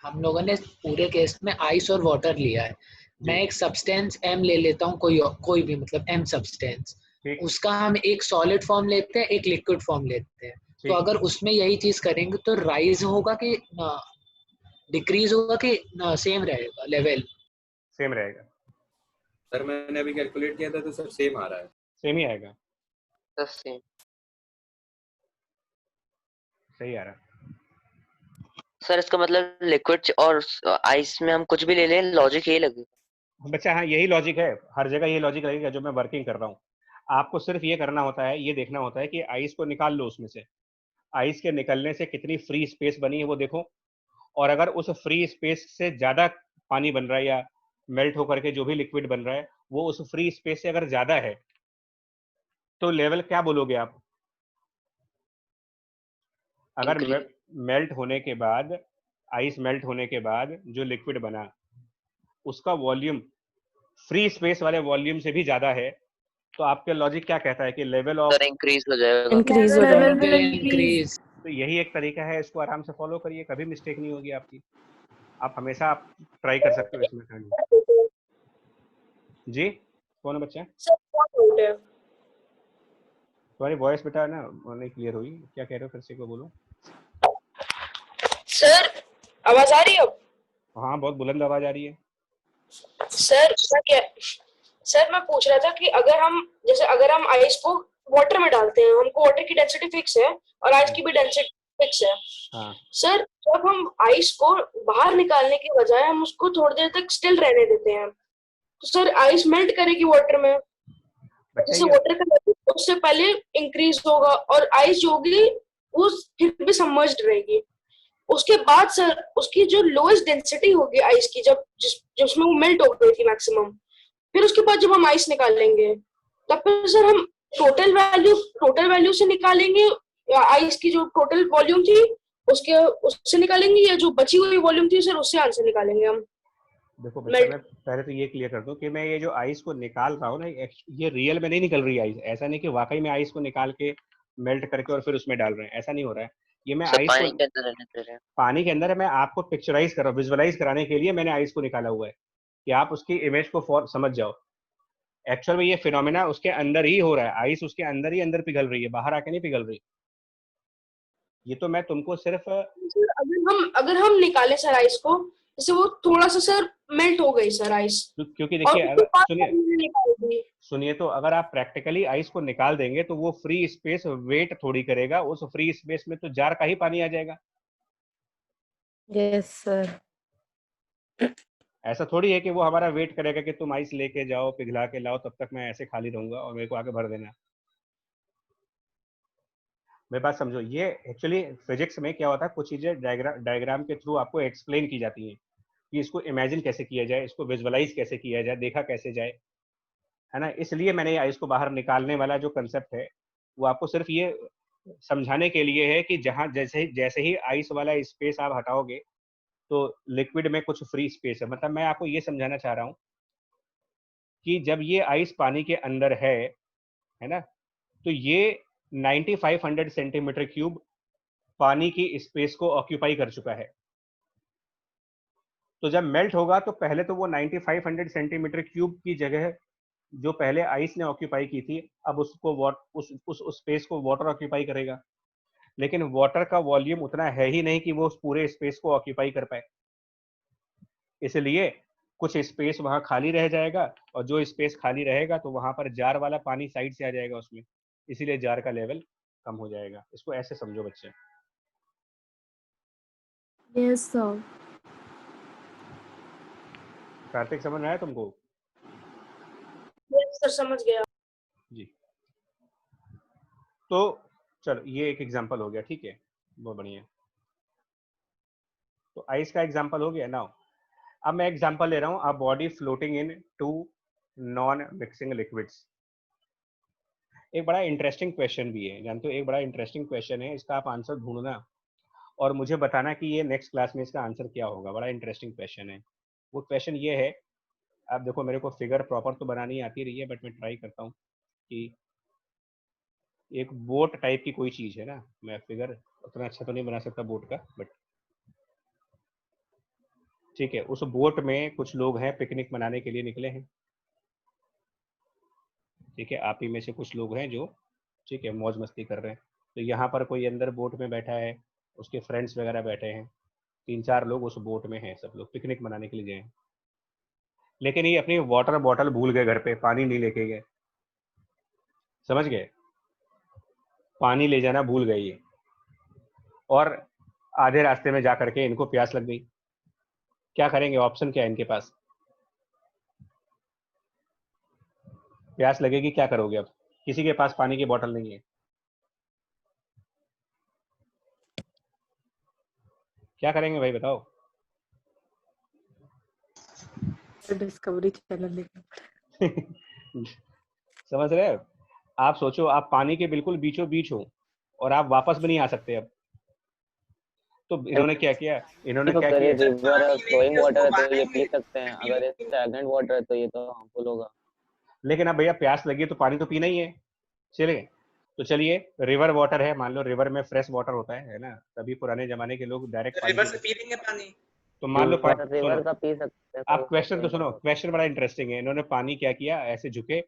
हम लोगों ने पूरे केस में आइस और वाटर लिया है, मैं एक सब्सटेंस एम ले लेता हूँ, कोई भी मतलब एम सब्सटेंस, उसका हम एक सॉलिड फॉर्म लेते हैं, एक लिक्विड फॉर्म लेते हैं। तो अगर उसमें यही चीज करेंगे तो राइज होगा कि डिक्रीज होगा कि सेम रहेगा? लेवल सेम रहेगा। सर मैंने अभी कैलकुलेट किया था तो सर सेम आ रहा है। सेम ही आएगा। सेम सही आ रहा है सर। इसका मतलब लिक्विड और आइस में हम कुछ भी ले लें, लॉजिक यही लगेगा बच्चा। हाँ यही लॉजिक है, हर जगह ये लॉजिक लगेगा जो मैं वर्किंग कर रहा हूँ। आपको सिर्फ ये करना होता है, ये देखना होता है कि आइस को निकाल लो उसमें से। आइस के निकलने से कितनी फ्री स्पेस बनी है वो देखो, और अगर उस फ्री स्पेस से ज्यादा पानी बन रहा है या मेल्ट होकर के जो भी लिक्विड बन रहा है वो उस फ्री स्पेस से अगर ज्यादा है तो लेवल क्या बोलोगे आप? अगर मेल्ट होने के बाद, आइस मेल्ट होने के बाद जो लिक्विड बना उसका वॉल्यूम फ्री स्पेस वाले वॉल्यूम से भी ज्यादा है तो आपके लॉजिक क्या कहता है कि लेवल ऑफ इंक्रीज हो जाएगा। Increase हो जाएगा. इंक्रीज। तो यही एक तरीका है, इसको आराम से फॉलो करिए, कभी मिस्टेक नहीं होगी आपकी। आप हमेशा आप ट्राई कर सकते हो इस मेथड में। जी कौन है बच्चा? तुम्हारी वॉइस बेटा ना नहीं क्लियर हुई, क्या कह रहे हो, फिर से को बोलो। सर आवाज आ रही है अब? हाँ बहुत बुलंद आवाज आ रही है। सर मैं पूछ रहा था कि अगर हम आइस को वाटर में डालते हैं, हमको वाटर की डेंसिटी फिक्स है और आइस की भी डेंसिटी फिक्स है। हाँ। सर जब हम आइस को बाहर निकालने के बजाय हम उसको थोड़ी देर तक स्टिल रहने देते हैं, तो सर आइस मेल्ट करेगी वाटर में। जैसे वाटर का लेवल उससे पहले इंक्रीज होगा और आइस जो होगी वो फिर भी सबमर्ज्ड रहेगी। उसके बाद सर उसकी जो लोएस्ट डेंसिटी होगी आइस की, जिसमें वो मेल्ट हो गई थी मैक्सिमम, फिर उसके बाद जब हम आइस निकालेंगे तब फिर सर हम टोटल वैल्यू से निकालेंगे, या आइस की जो टोटल वॉल्यूम थी उससे निकालेंगे, या जो बची हुई वॉल्यूम थी सर उससे आंसर निकालेंगे हम। देखो बच्चा, मैं पहले तो ये क्लियर कर दूं कि मैं ये जो आइस को निकाल रहा हूँ ना, ये रियल में नहीं निकल रही आइस। ऐसा नहीं कि वाकई में आइस को निकाल के मेल्ट करके और फिर उसमें डाल रहे हैं, ऐसा नहीं हो रहा है। ये मैं आइस पानी के अंदर रहने दे रहे हैं। पानी के अंदर है, मैं आपको पिक्चराइज कर रहा हूँ, विजुअलाइज कराने के लिए मैंने आइस को निकाला हुआ है कि आप उसकी इमेज को समझ जाओ। एक्चुअल में ये फिनोमेना उसके अंदर ही हो रहा है, आइस उसके अंदर ही अंदर पिघल रही है, बाहर आके नहीं पिघल रही। ये तो मैं तुमको सिर्फ अगर हम निकाले सर आइस को, जैसे वो थोड़ा सा सर मेल्ट हो गई सर आइस, क्योंकि देखिए अगर सुनिए तो अगर आप प्रैक्टिकली आइस को निकाल देंगे तो वो फ्री स्पेस वेट थोड़ी करेगा, उस फ्री स्पेस में तो जार का ही पानी आ जाएगा। Yes sir. ऐसा थोड़ी है कि वो हमारा वेट करेगा कि तुम आइस लेके जाओ पिघला के लाओ, तब तक मैं ऐसे खाली रहूंगा और मेरे को आगे भर देना। मेरी बात समझो, ये एक्चुअली फिजिक्स में क्या होता है, कुछ चीजें डायग्राम के थ्रू आपको एक्सप्लेन की जाती हैं कि इसको इमेजिन कैसे किया जाए, इसको विजुअलाइज कैसे किया जाए, देखा कैसे जाए, है ना। इसलिए मैंने इसको बाहर निकालने वाला जो कंसेप्ट है वो आपको सिर्फ ये समझाने के लिए है कि जहां जैसे ही आइस वाला स्पेस आप हटाओगे तो लिक्विड में कुछ फ्री स्पेस है। मतलब मैं आपको ये समझाना चाह रहा हूँ कि जब ये आइस पानी के अंदर है ना, तो ये 9500 सेंटीमीटर क्यूब पानी की स्पेस को ऑक्यूपाई कर चुका है। तो जब मेल्ट होगा तो पहले तो वो 9500 सेंटीमीटर क्यूब की जगह जो पहले आइस ने ऑक्यूपाई की थी, अब उसको उस स्पेस को वाटर ऑक्यूपाई करेगा। लेकिन वाटर का वॉल्यूम उतना है ही नहीं कि वो उस पूरे स्पेस को ऑक्यूपाई कर पाए, इसलिए कुछ स्पेस वहां खाली रह जाएगा, और जो स्पेस खाली रहेगा तो वहां पर जार वाला पानी साइड से आ जाएगा उसमें, इसीलिए जार का लेवल कम हो जाएगा। इसको ऐसे समझो बच्चे। Yes sir. कार्तिक समझ में आया तुमको? सर समझ गया जी। तो चलो ये एक एग्जांपल हो गया, ठीक है, बहुत बढ़िया। तो आइस का एग्जांपल हो गया। नाउ अब मैं एग्जांपल ले रहा हूं, a body floating in 2 non mixing liquids. एक बड़ा इंटरेस्टिंग क्वेश्चन भी है, जानते हो, एक बड़ा इंटरेस्टिंग क्वेश्चन है, इसका आप आंसर ढूंढना और मुझे बताना कि ये नेक्स्ट क्लास में इसका आंसर क्या होगा। बड़ा इंटरेस्टिंग क्वेश्चन है। वो क्वेश्चन ये है, आप देखो मेरे को फिगर प्रॉपर तो बनानी आती रही है, बट मैं ट्राई करता हूँ कि एक बोट टाइप की कोई चीज है ना, मैं फिगर उतना अच्छा तो नहीं बना सकता बोट का, बट ठीक है। उस बोट में कुछ लोग हैं, पिकनिक मनाने के लिए निकले हैं, ठीक है। आप ही में से कुछ लोग हैं जो, ठीक है, मौज मस्ती कर रहे हैं। तो यहाँ पर कोई अंदर बोट में बैठा है, उसके फ्रेंड्स वगैरह बैठे हैं, 3-4 लोग उस बोट में हैं, सब लोग पिकनिक मनाने के लिए गए हैं। लेकिन ये अपनी वाटर बॉटल भूल गए घर पे, पानी नहीं लेके गए, समझ गए, पानी ले जाना भूल गए ये, और आधे रास्ते में जा करके इनको प्यास लग गई। क्या करेंगे, ऑप्शन क्या है इनके पास? प्यास लगेगी, क्या करोगे? अब किसी के पास पानी की बोतल नहीं है, क्या करेंगे भाई बताओ? डिस्कवरी चैनल देखना। समझ रहे हो? आप सोचो, आप पानी के बिल्कुल बीचों बीच हो और आप वापस भी नहीं आ सकते अब। तो इन्होंने क्या किया, रिवर फ्लोइंग वाटर है तो ये पी सकते हैं, अगर ये स्टैग्नेंट वाटर है तो ये तो हार्मफुल होगा। लेकिन अब भैया प्यास लगी तो पानी तो पीना ही है, चलिए। तो चलिए, रिवर वाटर है, मान लो रिवर में फ्रेश वाटर होता है ना, तभी पुराने जमाने के लोग डायरेक्ट रिवर से पी लेंगे पानी। तो मान लो रिवर का पी सकते हैं। आप क्वेश्चन तो सुनो, क्वेश्चन बड़ा इंटरेस्टिंग है। इन्होंने पानी क्या किया, ऐसे झुके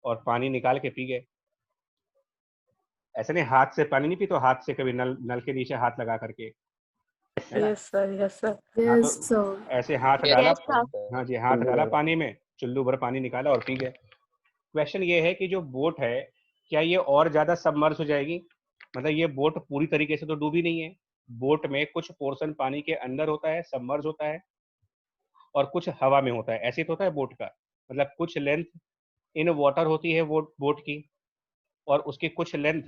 और पानी निकाल के पी गए। ऐसे नहीं हाथ से पानी नहीं पी, तो हाथ से कभी नल के नीचे हाथ लगा करके, yes sir, yes sir, yes sir. ऐसे हाथ डाला, हाँ जी, हाथ डाला पानी में, चुल्लू भर पानी निकाला और पी गए। क्वेश्चन ये है कि जो बोट है, क्या ये और ज्यादा सबमर्ज हो जाएगी? मतलब ये बोट पूरी तरीके से तो डूबी नहीं है, बोट में कुछ पोर्शन पानी के अंदर होता है, सबमर्ज होता है, और कुछ हवा में होता है। ऐसे तो होता है बोट का, मतलब कुछ लेंथ इन वाटर होती है बोट की, और उसकी कुछ लेंथ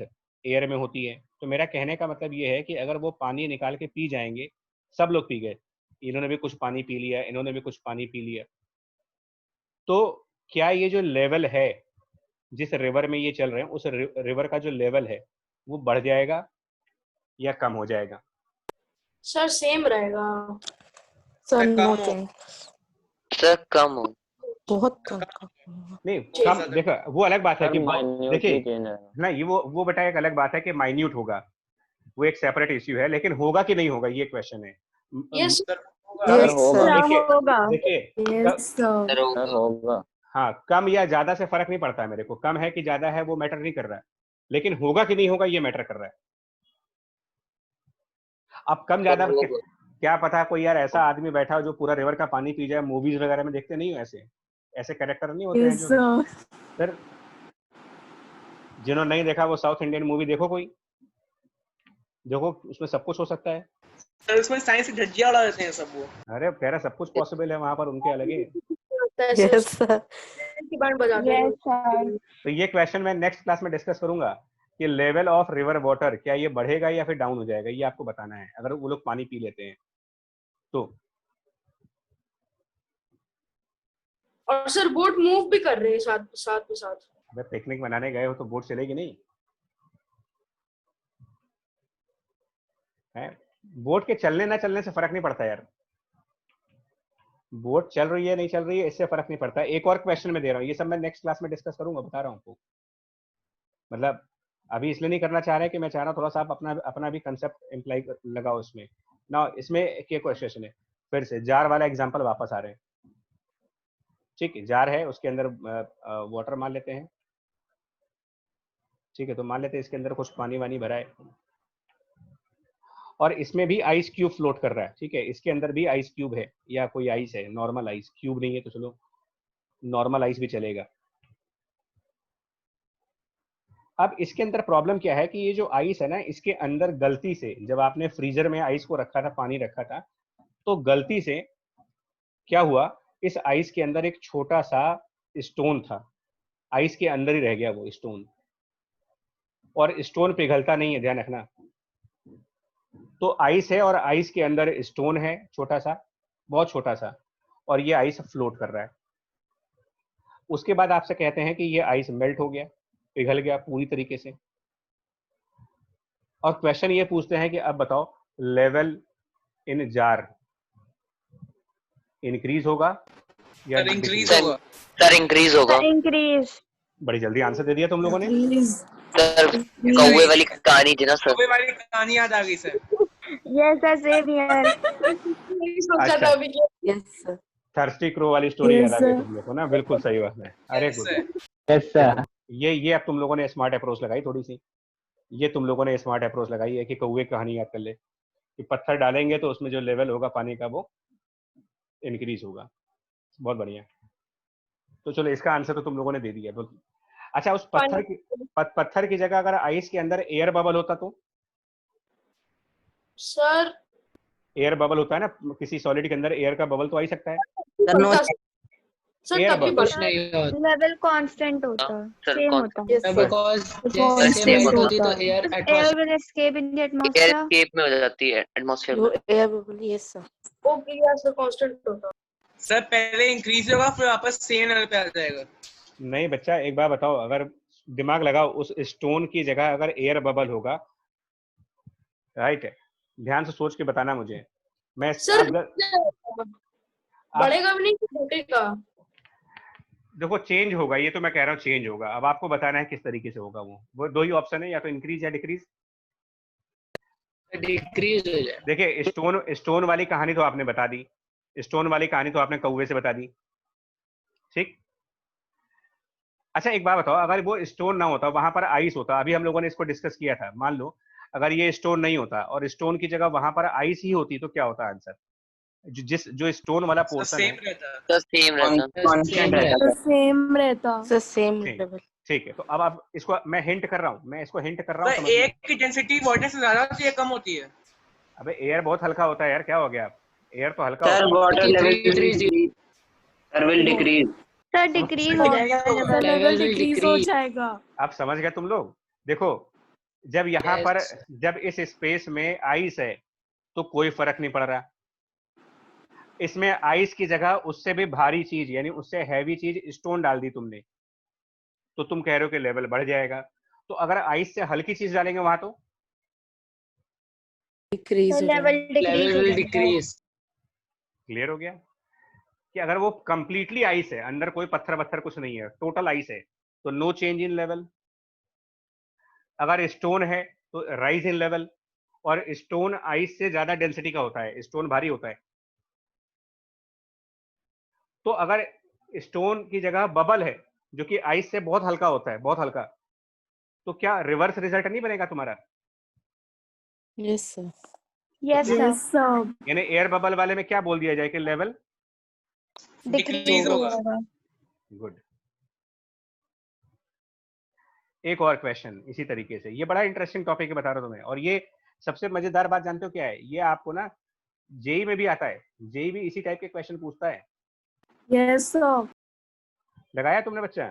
एयर में होती है। तो मेरा कहने का मतलब ये है कि अगर वो पानी निकाल के पी जाएंगे, सब लोग पी गए, इन्होंने भी कुछ पानी पी लिया, इन्होंने भी कुछ पानी पी लिया, तो क्या ये जो लेवल है जिस रिवर में ये चल रहे हैं, उस रिवर का जो लेवल है वो बढ़ जाएगा या कम हो जाएगा? सर सेम रहेगा। सर नो चांस, सर कम हो, बहुत कम। नहीं कम, देखो वो अलग बात है कि देखिए ना, ये वो बेटा एक अलग बात है कि माइन्यूट होगा, वो एक सेपरेट इश्यू है, लेकिन होगा कि नहीं होगा ये क्वेश्चन है। यस देखिए होगा। हाँ, कम या ज्यादा से फर्क नहीं पड़ता है मेरे को, कम है कि ज्यादा है वो मैटर नहीं कर रहा है, लेकिन होगा कि नहीं होगा ये मैटर कर रहा है। अब कम ज्यादा क्या पता कोई यार ऐसा आदमी बैठा हो जो पूरा रिवर का पानी पी जाए। मूवीज वगैरह में देखते नहीं हो ऐसे कैरेक्टर नहीं होते हैं जो सर, जिन्होंने नहीं देखा वो साउथ इंडियन मूवी देखो, कोई देखो, उसमें सब कुछ हो सकता है। सर उसमें साइंस की धज्जियां उड़ा देते हैं सब वो। अरे कह रहा सब कुछ पॉसिबल है वहां पर, उनके अलग है। यस सर, तो ये क्वेश्चन मैं नेक्स्ट क्लास में डिस्कस करूंगा कि लेवल ऑफ रिवर वाटर क्या ये बढ़ेगा या फिर डाउन हो जाएगा, ये आपको बताना है अगर वो लोग पानी पी लेते हैं तो। और सर बोट मूव भी कर रहे हैं साथ साथ में साथ। अबे पिकनिक मनाने गए हो तो बोट चलेगी नहीं है? बोट के चलने ना चलने से फर्क नहीं पड़ता यार, बोट चल रही है नहीं चल रही है इससे फर्क नहीं पड़ता। एक और क्वेश्चन में दे रहा हूँ, ये सब मैं नेक्स्ट क्लास में डिस्कस करूंगा, बता रहा हूँ आपको। मतलब अभी इसलिए नहीं करना चाह रहे कि मैं चाह रहा हूँ थोड़ा सा आप अपना भी कंसेप्ट इम्प्लाई लगाओ इसमें ना। इसमें एक क्वेश्चन है, फिर से जार वाला एग्जांपल वापस आ रहे हैं। ठीक है, जार है, उसके अंदर वाटर मान लेते हैं, ठीक है, तो मान लेते हैं इसके अंदर कुछ पानी वानी भरा है और इसमें भी आइस क्यूब फ्लोट कर रहा है। ठीक है, इसके अंदर भी आइस क्यूब है या कोई आइस है, नॉर्मल आइस, क्यूब नहीं है तो चलो नॉर्मल आइस भी चलेगा। अब इसके अंदर प्रॉब्लम क्या है कि ये जो आइस है ना, इसके अंदर गलती से जब आपने फ्रीजर में आइस को रखा था, पानी रखा था, तो गलती से क्या हुआ, इस आइस के अंदर एक छोटा सा स्टोन था, आइस के अंदर ही रह गया वो स्टोन, और स्टोन पिघलता नहीं है, ध्यान रखना। तो आइस है और आइस के अंदर स्टोन है छोटा सा, बहुत छोटा सा, और ये आइस फ्लोट कर रहा है। उसके बाद आपसे कहते हैं कि ये आइस मेल्ट हो गया, पिघल गया पूरी तरीके से, और क्वेश्चन ये पूछते हैं कि अब बताओ लेवल इन जार इंक्रीज होगा या इंक्रीज होगा? सर इंक्रीज होगा। इंक्रीज। बड़ी जल्दी आंसर दे दिया तुम लोगों ने। सर कौवे वाली कहानी थी ना सर, कौवे वाली कहानी याद आ गई sir. Yes sir, same here. अच्छा, यस सर, थर्स्टी क्रो वाली स्टोरी याद आ गई तुम लोग को ना, बिल्कुल सही बात है। अरे यस सर, ये अब तुम लोगों ने स्मार्ट अप्रोच लगाई थोड़ी सी, ये तुम लोगों ने स्मार्ट अप्रोच लगाई है कि कौवे कहानी याद कर ले, कि पत्थर डालेंगे तो उसमें जो लेवल होगा पानी का वो इंक्रीज होगा। बहुत बढ़िया। तो चलो इसका आंसर तो तुम लोगों ने दे दिया। तो अच्छा, उस पत्थर की जगह अगर आइस के अंदर एयर बबल होता तो? सर एयर बबल होता है ना, किसी सॉलिड के अंदर एयर का बबल तो आ ही सकता है। सर तभी कुछ नहीं लेवल कांस्टेंट होता, सेम होता। बिकॉज़ जैसे मेल्ट होती तो air air will escape in the air atmosphere. Escape में हो जाती है एटमॉस्फेयर में। Air bubble, yes sir. Okay यार सर कांस्टेंट होता। सर पहले इंक्रीज होगा फिर वापस सेम लेवल पे आ जाएगा। नहीं बच्चा, एक बार बताओ, अगर दिमाग लगाओ, उस स्टोन की जगह अगर एयर बबल होगा, राइट है, ध्यान से सोच के बताना मुझे। मैं सर बढ़ेगा भी नहीं, घटेगा? देखो चेंज होगा, ये तो मैं कह रहा हूँ चेंज होगा। अब आपको बताना है किस तरीके से होगा। वो दो ही ऑप्शन है, या तो इंक्रीज या डिक्रीज। डिक्रीज हो जाए। देखिए स्टोन वाली कहानी तो आपने बता दी, स्टोन वाली कहानी तो आपने कौवे से बता दी, ठीक। अच्छा एक बात बताओ, अगर वो स्टोन ना होता, वहां पर आइस होता, अभी हम लोगों ने इसको डिस्कस किया था, मान लो अगर ये स्टोन नहीं होता और स्टोन की जगह वहां पर आइस ही होती, तो क्या होता आंसर? जो स्टोन वाला पोर्शन है तो सेम रहता। सेम रहता। सेम ठीक लेवल। ठीक है। तो अब आप इसको, मैं हिंट कर रहा हूँ, मैं इसको हिंट कर रहा हूँ, तो समझ लो। एक की डेंसिटी वाटर से ज्यादा होती है, कम होती है? अबे एयर बहुत हल्का होता है यार, क्या हो गया? आप एयर तो हल्का सर होता है। Water level sir will decrease. Sir decrease हो जाएगा सर लेवल। लेवल डिक्रीज हो जाएगा। आप समझ गए तुम लोग? देखो जब यहाँ पर, जब इस स्पेस में आइस है तो कोई फर्क नहीं पड़ रहा, इसमें आइस की जगह उससे भी भारी चीज, यानी उससे हैवी चीज स्टोन डाल दी तुमने, तो तुम कह रहे हो कि लेवल बढ़ जाएगा। तो अगर आइस से हल्की चीज डालेंगे वहां तो डिक्रीज हो लेवल जाएगा। डिक्रीज। क्लियर हो गया कि अगर वो कंप्लीटली आइस है, अंदर कोई पत्थर वत्थर कुछ नहीं है, टोटल आइस है, तो नो चेंज इन लेवल। अगर स्टोन है तो राइज इन लेवल, और स्टोन आइस से ज्यादा डेंसिटी का होता है, स्टोन भारी होता है। तो अगर स्टोन की जगह बबल है जो कि आइस से बहुत हल्का होता है, बहुत हल्का, तो क्या रिवर्स रिजल्ट नहीं बनेगा तुम्हारा? Yes sir. Yes sir. यानी एयर बबल वाले में क्या बोल दिया जाए कि लेवल डिक्रीज हो जाएगा। गुड। एक और क्वेश्चन इसी तरीके से, ये बड़ा इंटरेस्टिंग टॉपिक है, बता रहा हूं तुम्हें। और ये सबसे मजेदार बात जानते हो क्या है? ये आपको ना जेई में भी आता है, जेई भी इसी टाइप के क्वेश्चन पूछता है। Yes sir. लगाया तुमने बच्चा?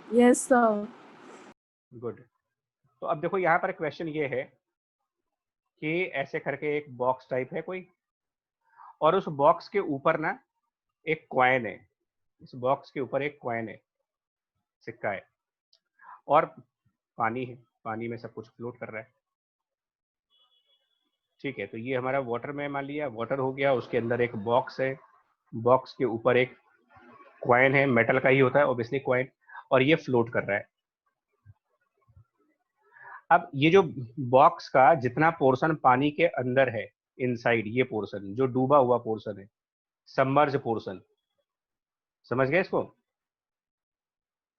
Yes sir. गुड। तो अब देखो यहाँ पर क्वेश्चन ये है कि ऐसे करके एक बॉक्स टाइप है कोई, और उस बॉक्स के ऊपर ना एक कॉइन है, इस बॉक्स के ऊपर एक कॉइन है, सिक्का है, और पानी है, पानी में सब कुछ फ्लोट कर रहा है। ठीक है, तो ये हमारा वाटर में मान लिया, वाटर हो गया, उसके अंदर एक बॉक्स है, बॉक्स के ऊपर एक कॉइन है, मेटल का ही होता है ऑब्वियसली कॉइन, और ये फ्लोट कर रहा है। अब ये जो बॉक्स का जितना पोर्शन पानी के अंदर है, इनसाइड, ये पोर्शन जो डूबा हुआ पोर्शन है, सबमर्ज पोर्शन, समझ गए इसको?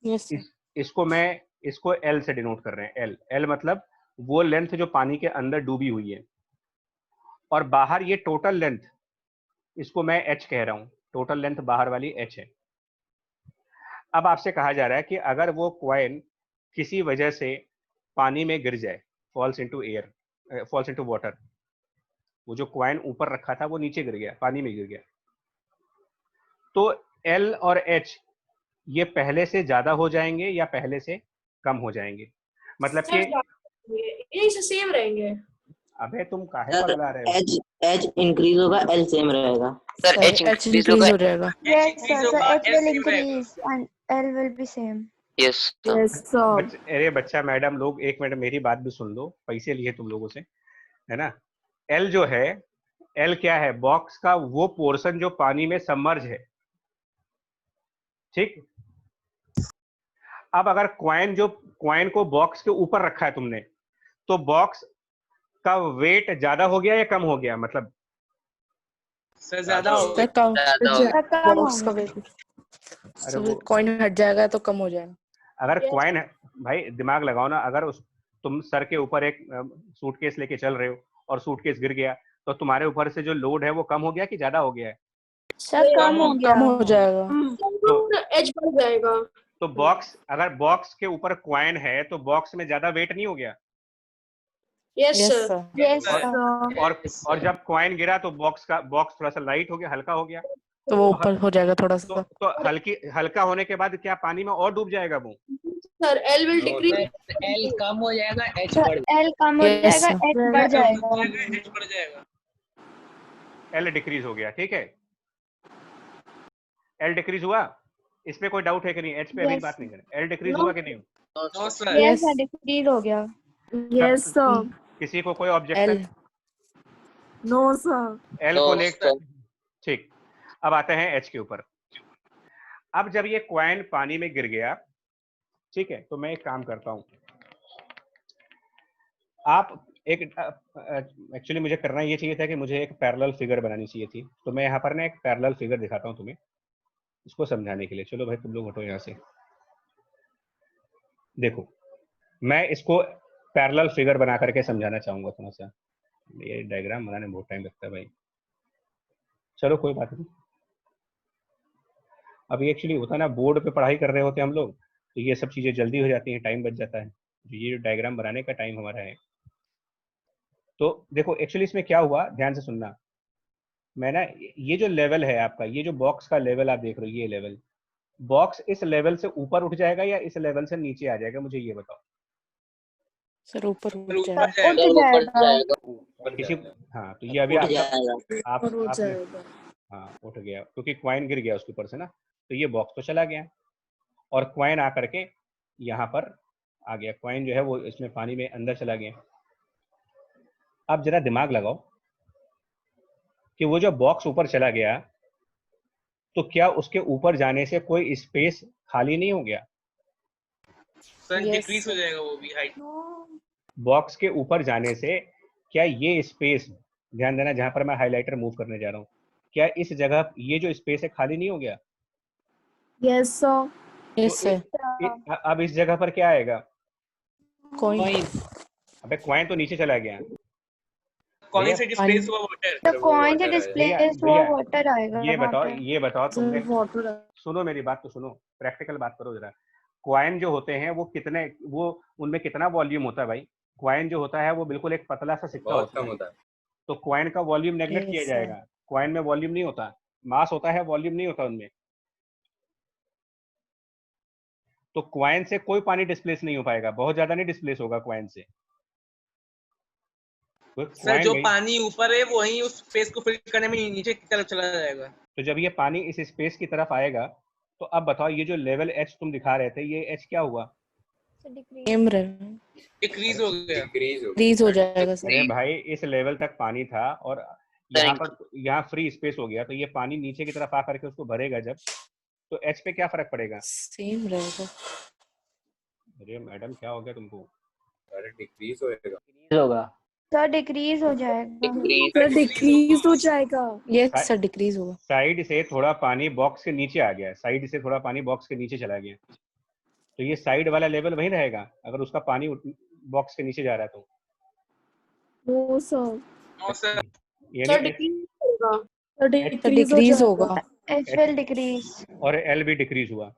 यस इसको एल से डिनोट कर रहे हैं। एल, एल मतलब वो लेंथ जो पानी के अंदर डूबी हुई है, और बाहर ये टोटल लेंथ, इसको मैं एच कह रहा हूं, टोटल लेंथ बाहर वाली एच है। अब आपसे कहा जा रहा है कि अगर वो कॉइन किसी वजह से पानी में गिर जाए, falls into air, falls into water, वो जो कॉइन ऊपर रखा था वो नीचे गिर गया, पानी में गिर गया, तो एल और एच ये पहले से ज्यादा हो जाएंगे या पहले से कम हो जाएंगे? मतलब कि यही से सेम रहेंगे। अबे तुम काहे पगला रहे हो? एच इंक्रीज होगा, एल सेम रहेगा। सर एच इंक्रीज हो जाएगा। Yes sir, H will increase and L will be same. Yes sir. अरे बच्चा, मैडम लोग एक मिनट मेरी बात भी सुन लो, पैसे लिए तुम लोगों से, है ना। एल जो है, एल क्या है? बॉक्स का वो पोर्शन जो पानी में सबमर्ज है, ठीक। अब अगर कॉइन को बॉक्स के ऊपर रखा है तुमने, तो बॉक्स का वेट ज्यादा हो गया या कम हो गया? मतलब सर ज्यादा हो सर कम। बॉक्स का वेट कॉइन हट जाएगा तो कम हो जाएगा। अगर कॉइन, भाई दिमाग लगाओ ना, अगर तुम सर के ऊपर एक सूटकेस लेके चल रहे हो और सूटकेस गिर गया, तो तुम्हारे ऊपर से जो लोड है वो कम हो गया कि ज्यादा हो गया है? सर कम हो गया। कम हो जाएगा। तो एच बढ़ जाएगा। तो बॉक्स, अगर बॉक्स के ऊपर कॉइन है तो बॉक्स में ज्यादा वेट नहीं हो गया? Yes sir. Yes sir. और जब कॉइन गिरा तो बॉक्स थोड़ा सा लाइट हो गया, हल्का हो गया, तो वो ऊपर हो जाएगा थोड़ा सा। तो हल्का होने के बाद क्या पानी में और डूब जाएगा वो? Sir L will decrease. L कम हो जाएगा, एच बढ़ जाएगा। एल कम हो जाएगा, एच बढ़ जाएगा। एच बढ़ जाएगा। एल डिक्रीज हो गया, ठीक है। एल डिक्रीज हुआ, इस पे कोई डाउट है कि नहीं? एच पे अभी बात नहीं करें। एल डिक्रीज हुआ कि नहीं? No sir. Yes sir, decrease हो गया। Yes sir. किसी को कोई ऑब्जेक्शन? No sir. एल को लेकर, ठीक। अब आते हैं एच के ऊपर। अब जब ये कॉइन पानी में गिर गया, ठीक है, तो मैं एक काम करता हूं, आप एक एक्चुअली मुझे करना ये चाहिए था कि मुझे एक पैरेलल फिगर बनानी चाहिए थी, तो मैं यहाँ पर ना एक पैरेलल फिगर दिखाता हूँ तुम्हें इसको समझाने के लिए। चलो भाई तुम लोग हटो यहाँ से। देखो मैं इसको पैरेलल फिगर बना करके समझाना चाहूंगा थोड़ा सा। ये डायग्राम बनाने में बहुत टाइम लगता है भाई, चलो कोई बात नहीं। अब ये एक्चुअली होता है ना, बोर्ड पे पढ़ाई कर रहे होते हैं हम लोग, तो ये सब चीज़ें जल्दी हो जाती हैं, टाइम बच जाता है। ये डायग्राम बनाने का टाइम हमारा है। तो देखो एक्चुअली इसमें क्या हुआ, ध्यान से सुनना। मैं ना ये जो लेवल है आपका, ये जो बॉक्स का लेवल आप देख रहे हो, ये लेवल बॉक्स इस लेवल से ऊपर उठ जाएगा या इस लेवल से नीचे आ जाएगा, मुझे ये बताओ। सर ऊपर उठ जाएगा। किसी हाँ, तो ये अभी आप हाँ उठ गया क्योंकि क्वाइन गिर गया उसके ऊपर से ना, तो ये बॉक्स तो चला गया और क्वाइन आकर के यहाँ पर आ गया। क्वाइन जो है वो इसमें पानी में अंदर चला गया। अब जरा दिमाग लगाओ कि वो जो बॉक्स ऊपर चला गया, तो क्या उसके ऊपर जाने से कोई स्पेस खाली नहीं हो गया? सर डिक्रीज हो जाएगा वो भी हाइट। बॉक्स के ऊपर जाने से क्या ये स्पेस, ध्यान देना जहां पर मैं हाइलाइटर मूव करने जा रहा हूँ, क्या इस जगह ये जो स्पेस है खाली नहीं हो गया? Yes sir. Yes sir. अब इस जगह पर क्या आएगा? कॉइन। अबे कॉइन तो नीचे चला गया। कॉइन से डिस्प्लेस हुआ वाटर। तो कॉइन से डिस्प्लेस हुआ वाटर आएगा। ये बताओ तुमने, सुनो मेरी बात तो सुनो, प्रैक्टिकल बात करो जरा। क्वाइन जो होते हैं वो कितने, वो उनमें कितना वॉल्यूम होता है भाई? क्वाइन जो होता है वो बिल्कुल एक पतला सा सिक्का होता है, तो क्वाइन का वॉल्यूम नेगलेक्ट किया जाएगा। क्वाइन में वॉल्यूम नहीं होता, मास होता है, वॉल्यूम नहीं होता उनमें। तो क्वाइन से कोई पानी डिस्प्लेस नहीं हो पाएगा, बहुत ज्यादा नहीं डिस्प्लेस होगा क्वाइन से। सर जो पानी ऊपर है वही उस स्पेस को फिल करने में नीचे की तरफ चला जाएगा। तो जब ये पानी इस स्पेस की तरफ आएगा, तो अब बताओ ये जो लेवल एच तुम दिखा रहे थे, ये एच क्या हुआ? डिक्रीज हो गया। डिक्रीज हो जाएगा सर। अरे भाई इस लेवल तक पानी था और यहाँ फ्री स्पेस हो गया, तो ये पानी नीचे की तरफ आकर के उसको भरेगा जब, तो एच पे क्या फर्क पड़ेगा? सेम रहेगा। अरे मैडम क्या हो गया तुमको? अरे डिक्रीज होएगा। होगा सर, डिक्रीज हो जाएगा। सर डिक्रीज हो जाएगा। यस सर डिक्रीज होगा। साइड से थोड़ा पानी बॉक्स के नीचे आ गया, साइड से थोड़ा पानी बॉक्स के नीचे चला गया, तो ये साइड वाला लेवल वही रहेगा अगर उसका पानी बॉक्स के नीचे जा रहा है तो। No sir. No sir. Sir decrease होगा। एच विल डिक्रीज और एल भी डिक्रीज हुआ।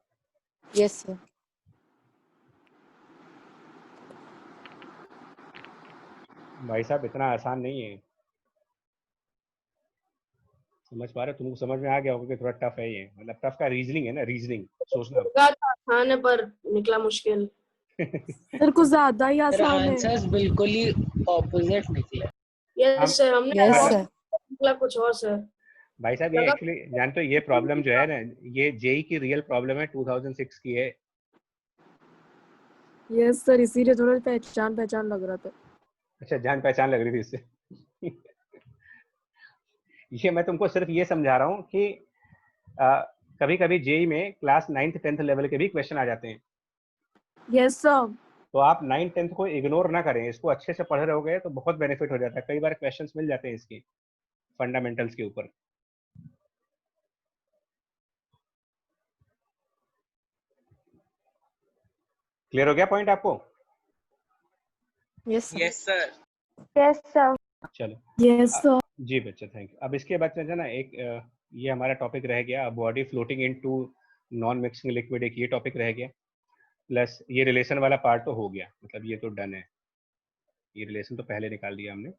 Yes sir. भाई साहब इतना आसान नहीं है, समझ पा रहे? तुमको समझ में आ गया होगा कि थोड़ा टफ है ये, मतलब टफ का रीजनिंग है ना, रीजनिंग सोचना। आसान है पर निकला मुश्किल। सर कुछ ज्यादा ही आसान है। आंसर्स बिल्कुल ही ऑपोजिट निकले। यस सर, हमने निकला कुछ और सर। भाई साहब ये एक्चुअली जानते हो, ये प्रॉब्लम जो है ना, ये जेई की रियल प्रॉब्लम है, 2006 की है। यस सर, इसीलिए थोड़ा पहचान लग रहा था। अच्छा, जान पहचान लग रही थी इससे। ये मैं तुमको सिर्फ ये समझा रहा हूँ कि कभी कभी जेई में क्लास 9th 10th लेवल के भी क्वेश्चन आ जाते हैं। Yes sir. तो आप 9th 10th को इग्नोर ना करें, इसको अच्छे से पढ़ रहोगे तो बहुत बेनिफिट हो जाता है। कई बार क्वेश्चंस मिल जाते हैं इसके फंडामेंटल्स के ऊपर। क्लियर हो गया पॉइंट आपको? Yes sir. Yes sir. चलो यस सर। जी बच्चा, थैंक यू। अब इसके बाद चलते ना, एक ये हमारा टॉपिक रह गया, body floating into non mixing liquid, एक ये टॉपिक रह गया। प्लस ये रिलेशन वाला पार्ट तो हो गया, मतलब ये तो डन है, ये रिलेशन तो पहले निकाल दिया हमने।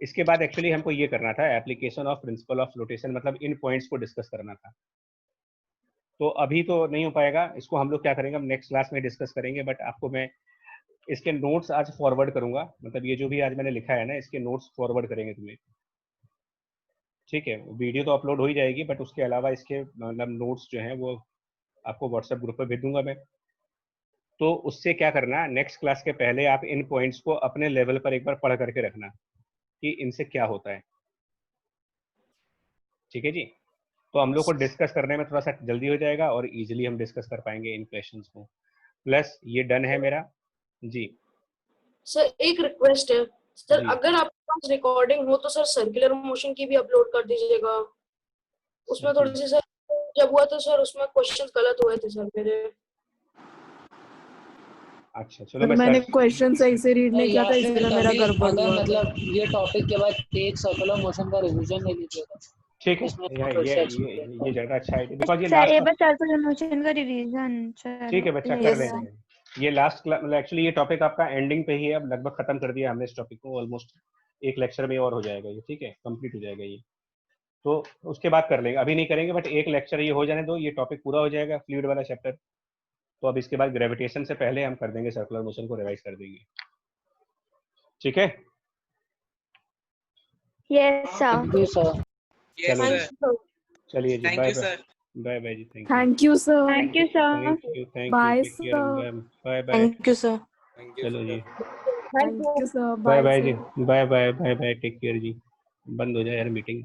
इसके बाद एक्चुअली हमको ये करना था application of principle of flotation, मतलब इन पॉइंट्स को डिस्कस करना था। तो अभी तो नहीं हो पाएगा, इसको हम लोग क्या करेंगे, हम नेक्स्ट क्लास में डिस्कस करेंगे। बट आपको मैं इसके नोट्स आज फॉरवर्ड करूंगा, मतलब ये जो भी आज मैंने लिखा है ना, इसके नोट्स फॉरवर्ड करेंगे तुम्हें, ठीक है? वीडियो तो अपलोड हो ही जाएगी, बट उसके अलावा इसके मतलब नोट्स जो हैं वो आपको व्हाट्सएप ग्रुप पर भेज दूंगा मैं। तो उससे क्या करना, नेक्स्ट क्लास के पहले आप इन पॉइंट्स को अपने लेवल पर एक बार पढ़ करके रखना कि इनसे क्या होता है, ठीक है जी? तो हम लोग को डिस्कस करने में थोड़ा सा जल्दी हो जाएगा और इजीली हम डिस्कस कर पाएंगे इन क्वेश्चंस को। प्लस ये डन है मेरा जी। सर एक रिक्वेस्ट है सर, जी। अगर आपके पास रिकॉर्डिंग हो तो सर सर्कुलर मोशन की भी अपलोड कर दीजिएगा। उसमें थोड़ी सी सर जब हुआ था सर उसमें क्वेश्चंस गलत हुए थे सर मेरे। अच्छा चलो मैंने क्वेश्चन सही से रीड नहीं किया था इसलिए मेरा गड़बड़ अगर हुआ। मतलब ये टॉपिक के बाद एक सर्कुलर मोशन का रिवीजन ले लीजिएगा। ठीक है, ये ज्यादा अच्छा है बिकॉज़ ये सर लास्ट। एक बार सर्कुलर मोशन का रिवीजन सर। ठीक है बच्चा, कर लेंगे। ये लास्ट मतलब एक्चुअली ये टॉपिक आपका एंडिंग पे ही है, अब लगभग खत्म कर दिया हमने इस टॉपिक को, ऑलमोस्ट एक लेक्चर में और हो जाएगा ये। ठीक है, कंप्लीट हो जाएगा ये, तो उसके बाद कर लेंगे, अभी नहीं करेंगे, बट एक लेक्चर ये हो जाने दो, ये टॉपिक पूरा हो जाएगा फ्लूइड वाला चैप्टर। तो अब इसके बाद ग्रेविटेशन से पहले हम कर देंगे सर्कुलर मोशन को, रिवाइज कर देंगे। ठीक है, यस सर। चलिए जी, बाय बाय बाय बाय जी। Thank you sir. Thank you sir. Bye sir, bye bye. Thank you sir. चलो जी, thank you sir. Bye bye जी, bye bye bye bye, take care जी। बंद हो जाए यार मीटिंग।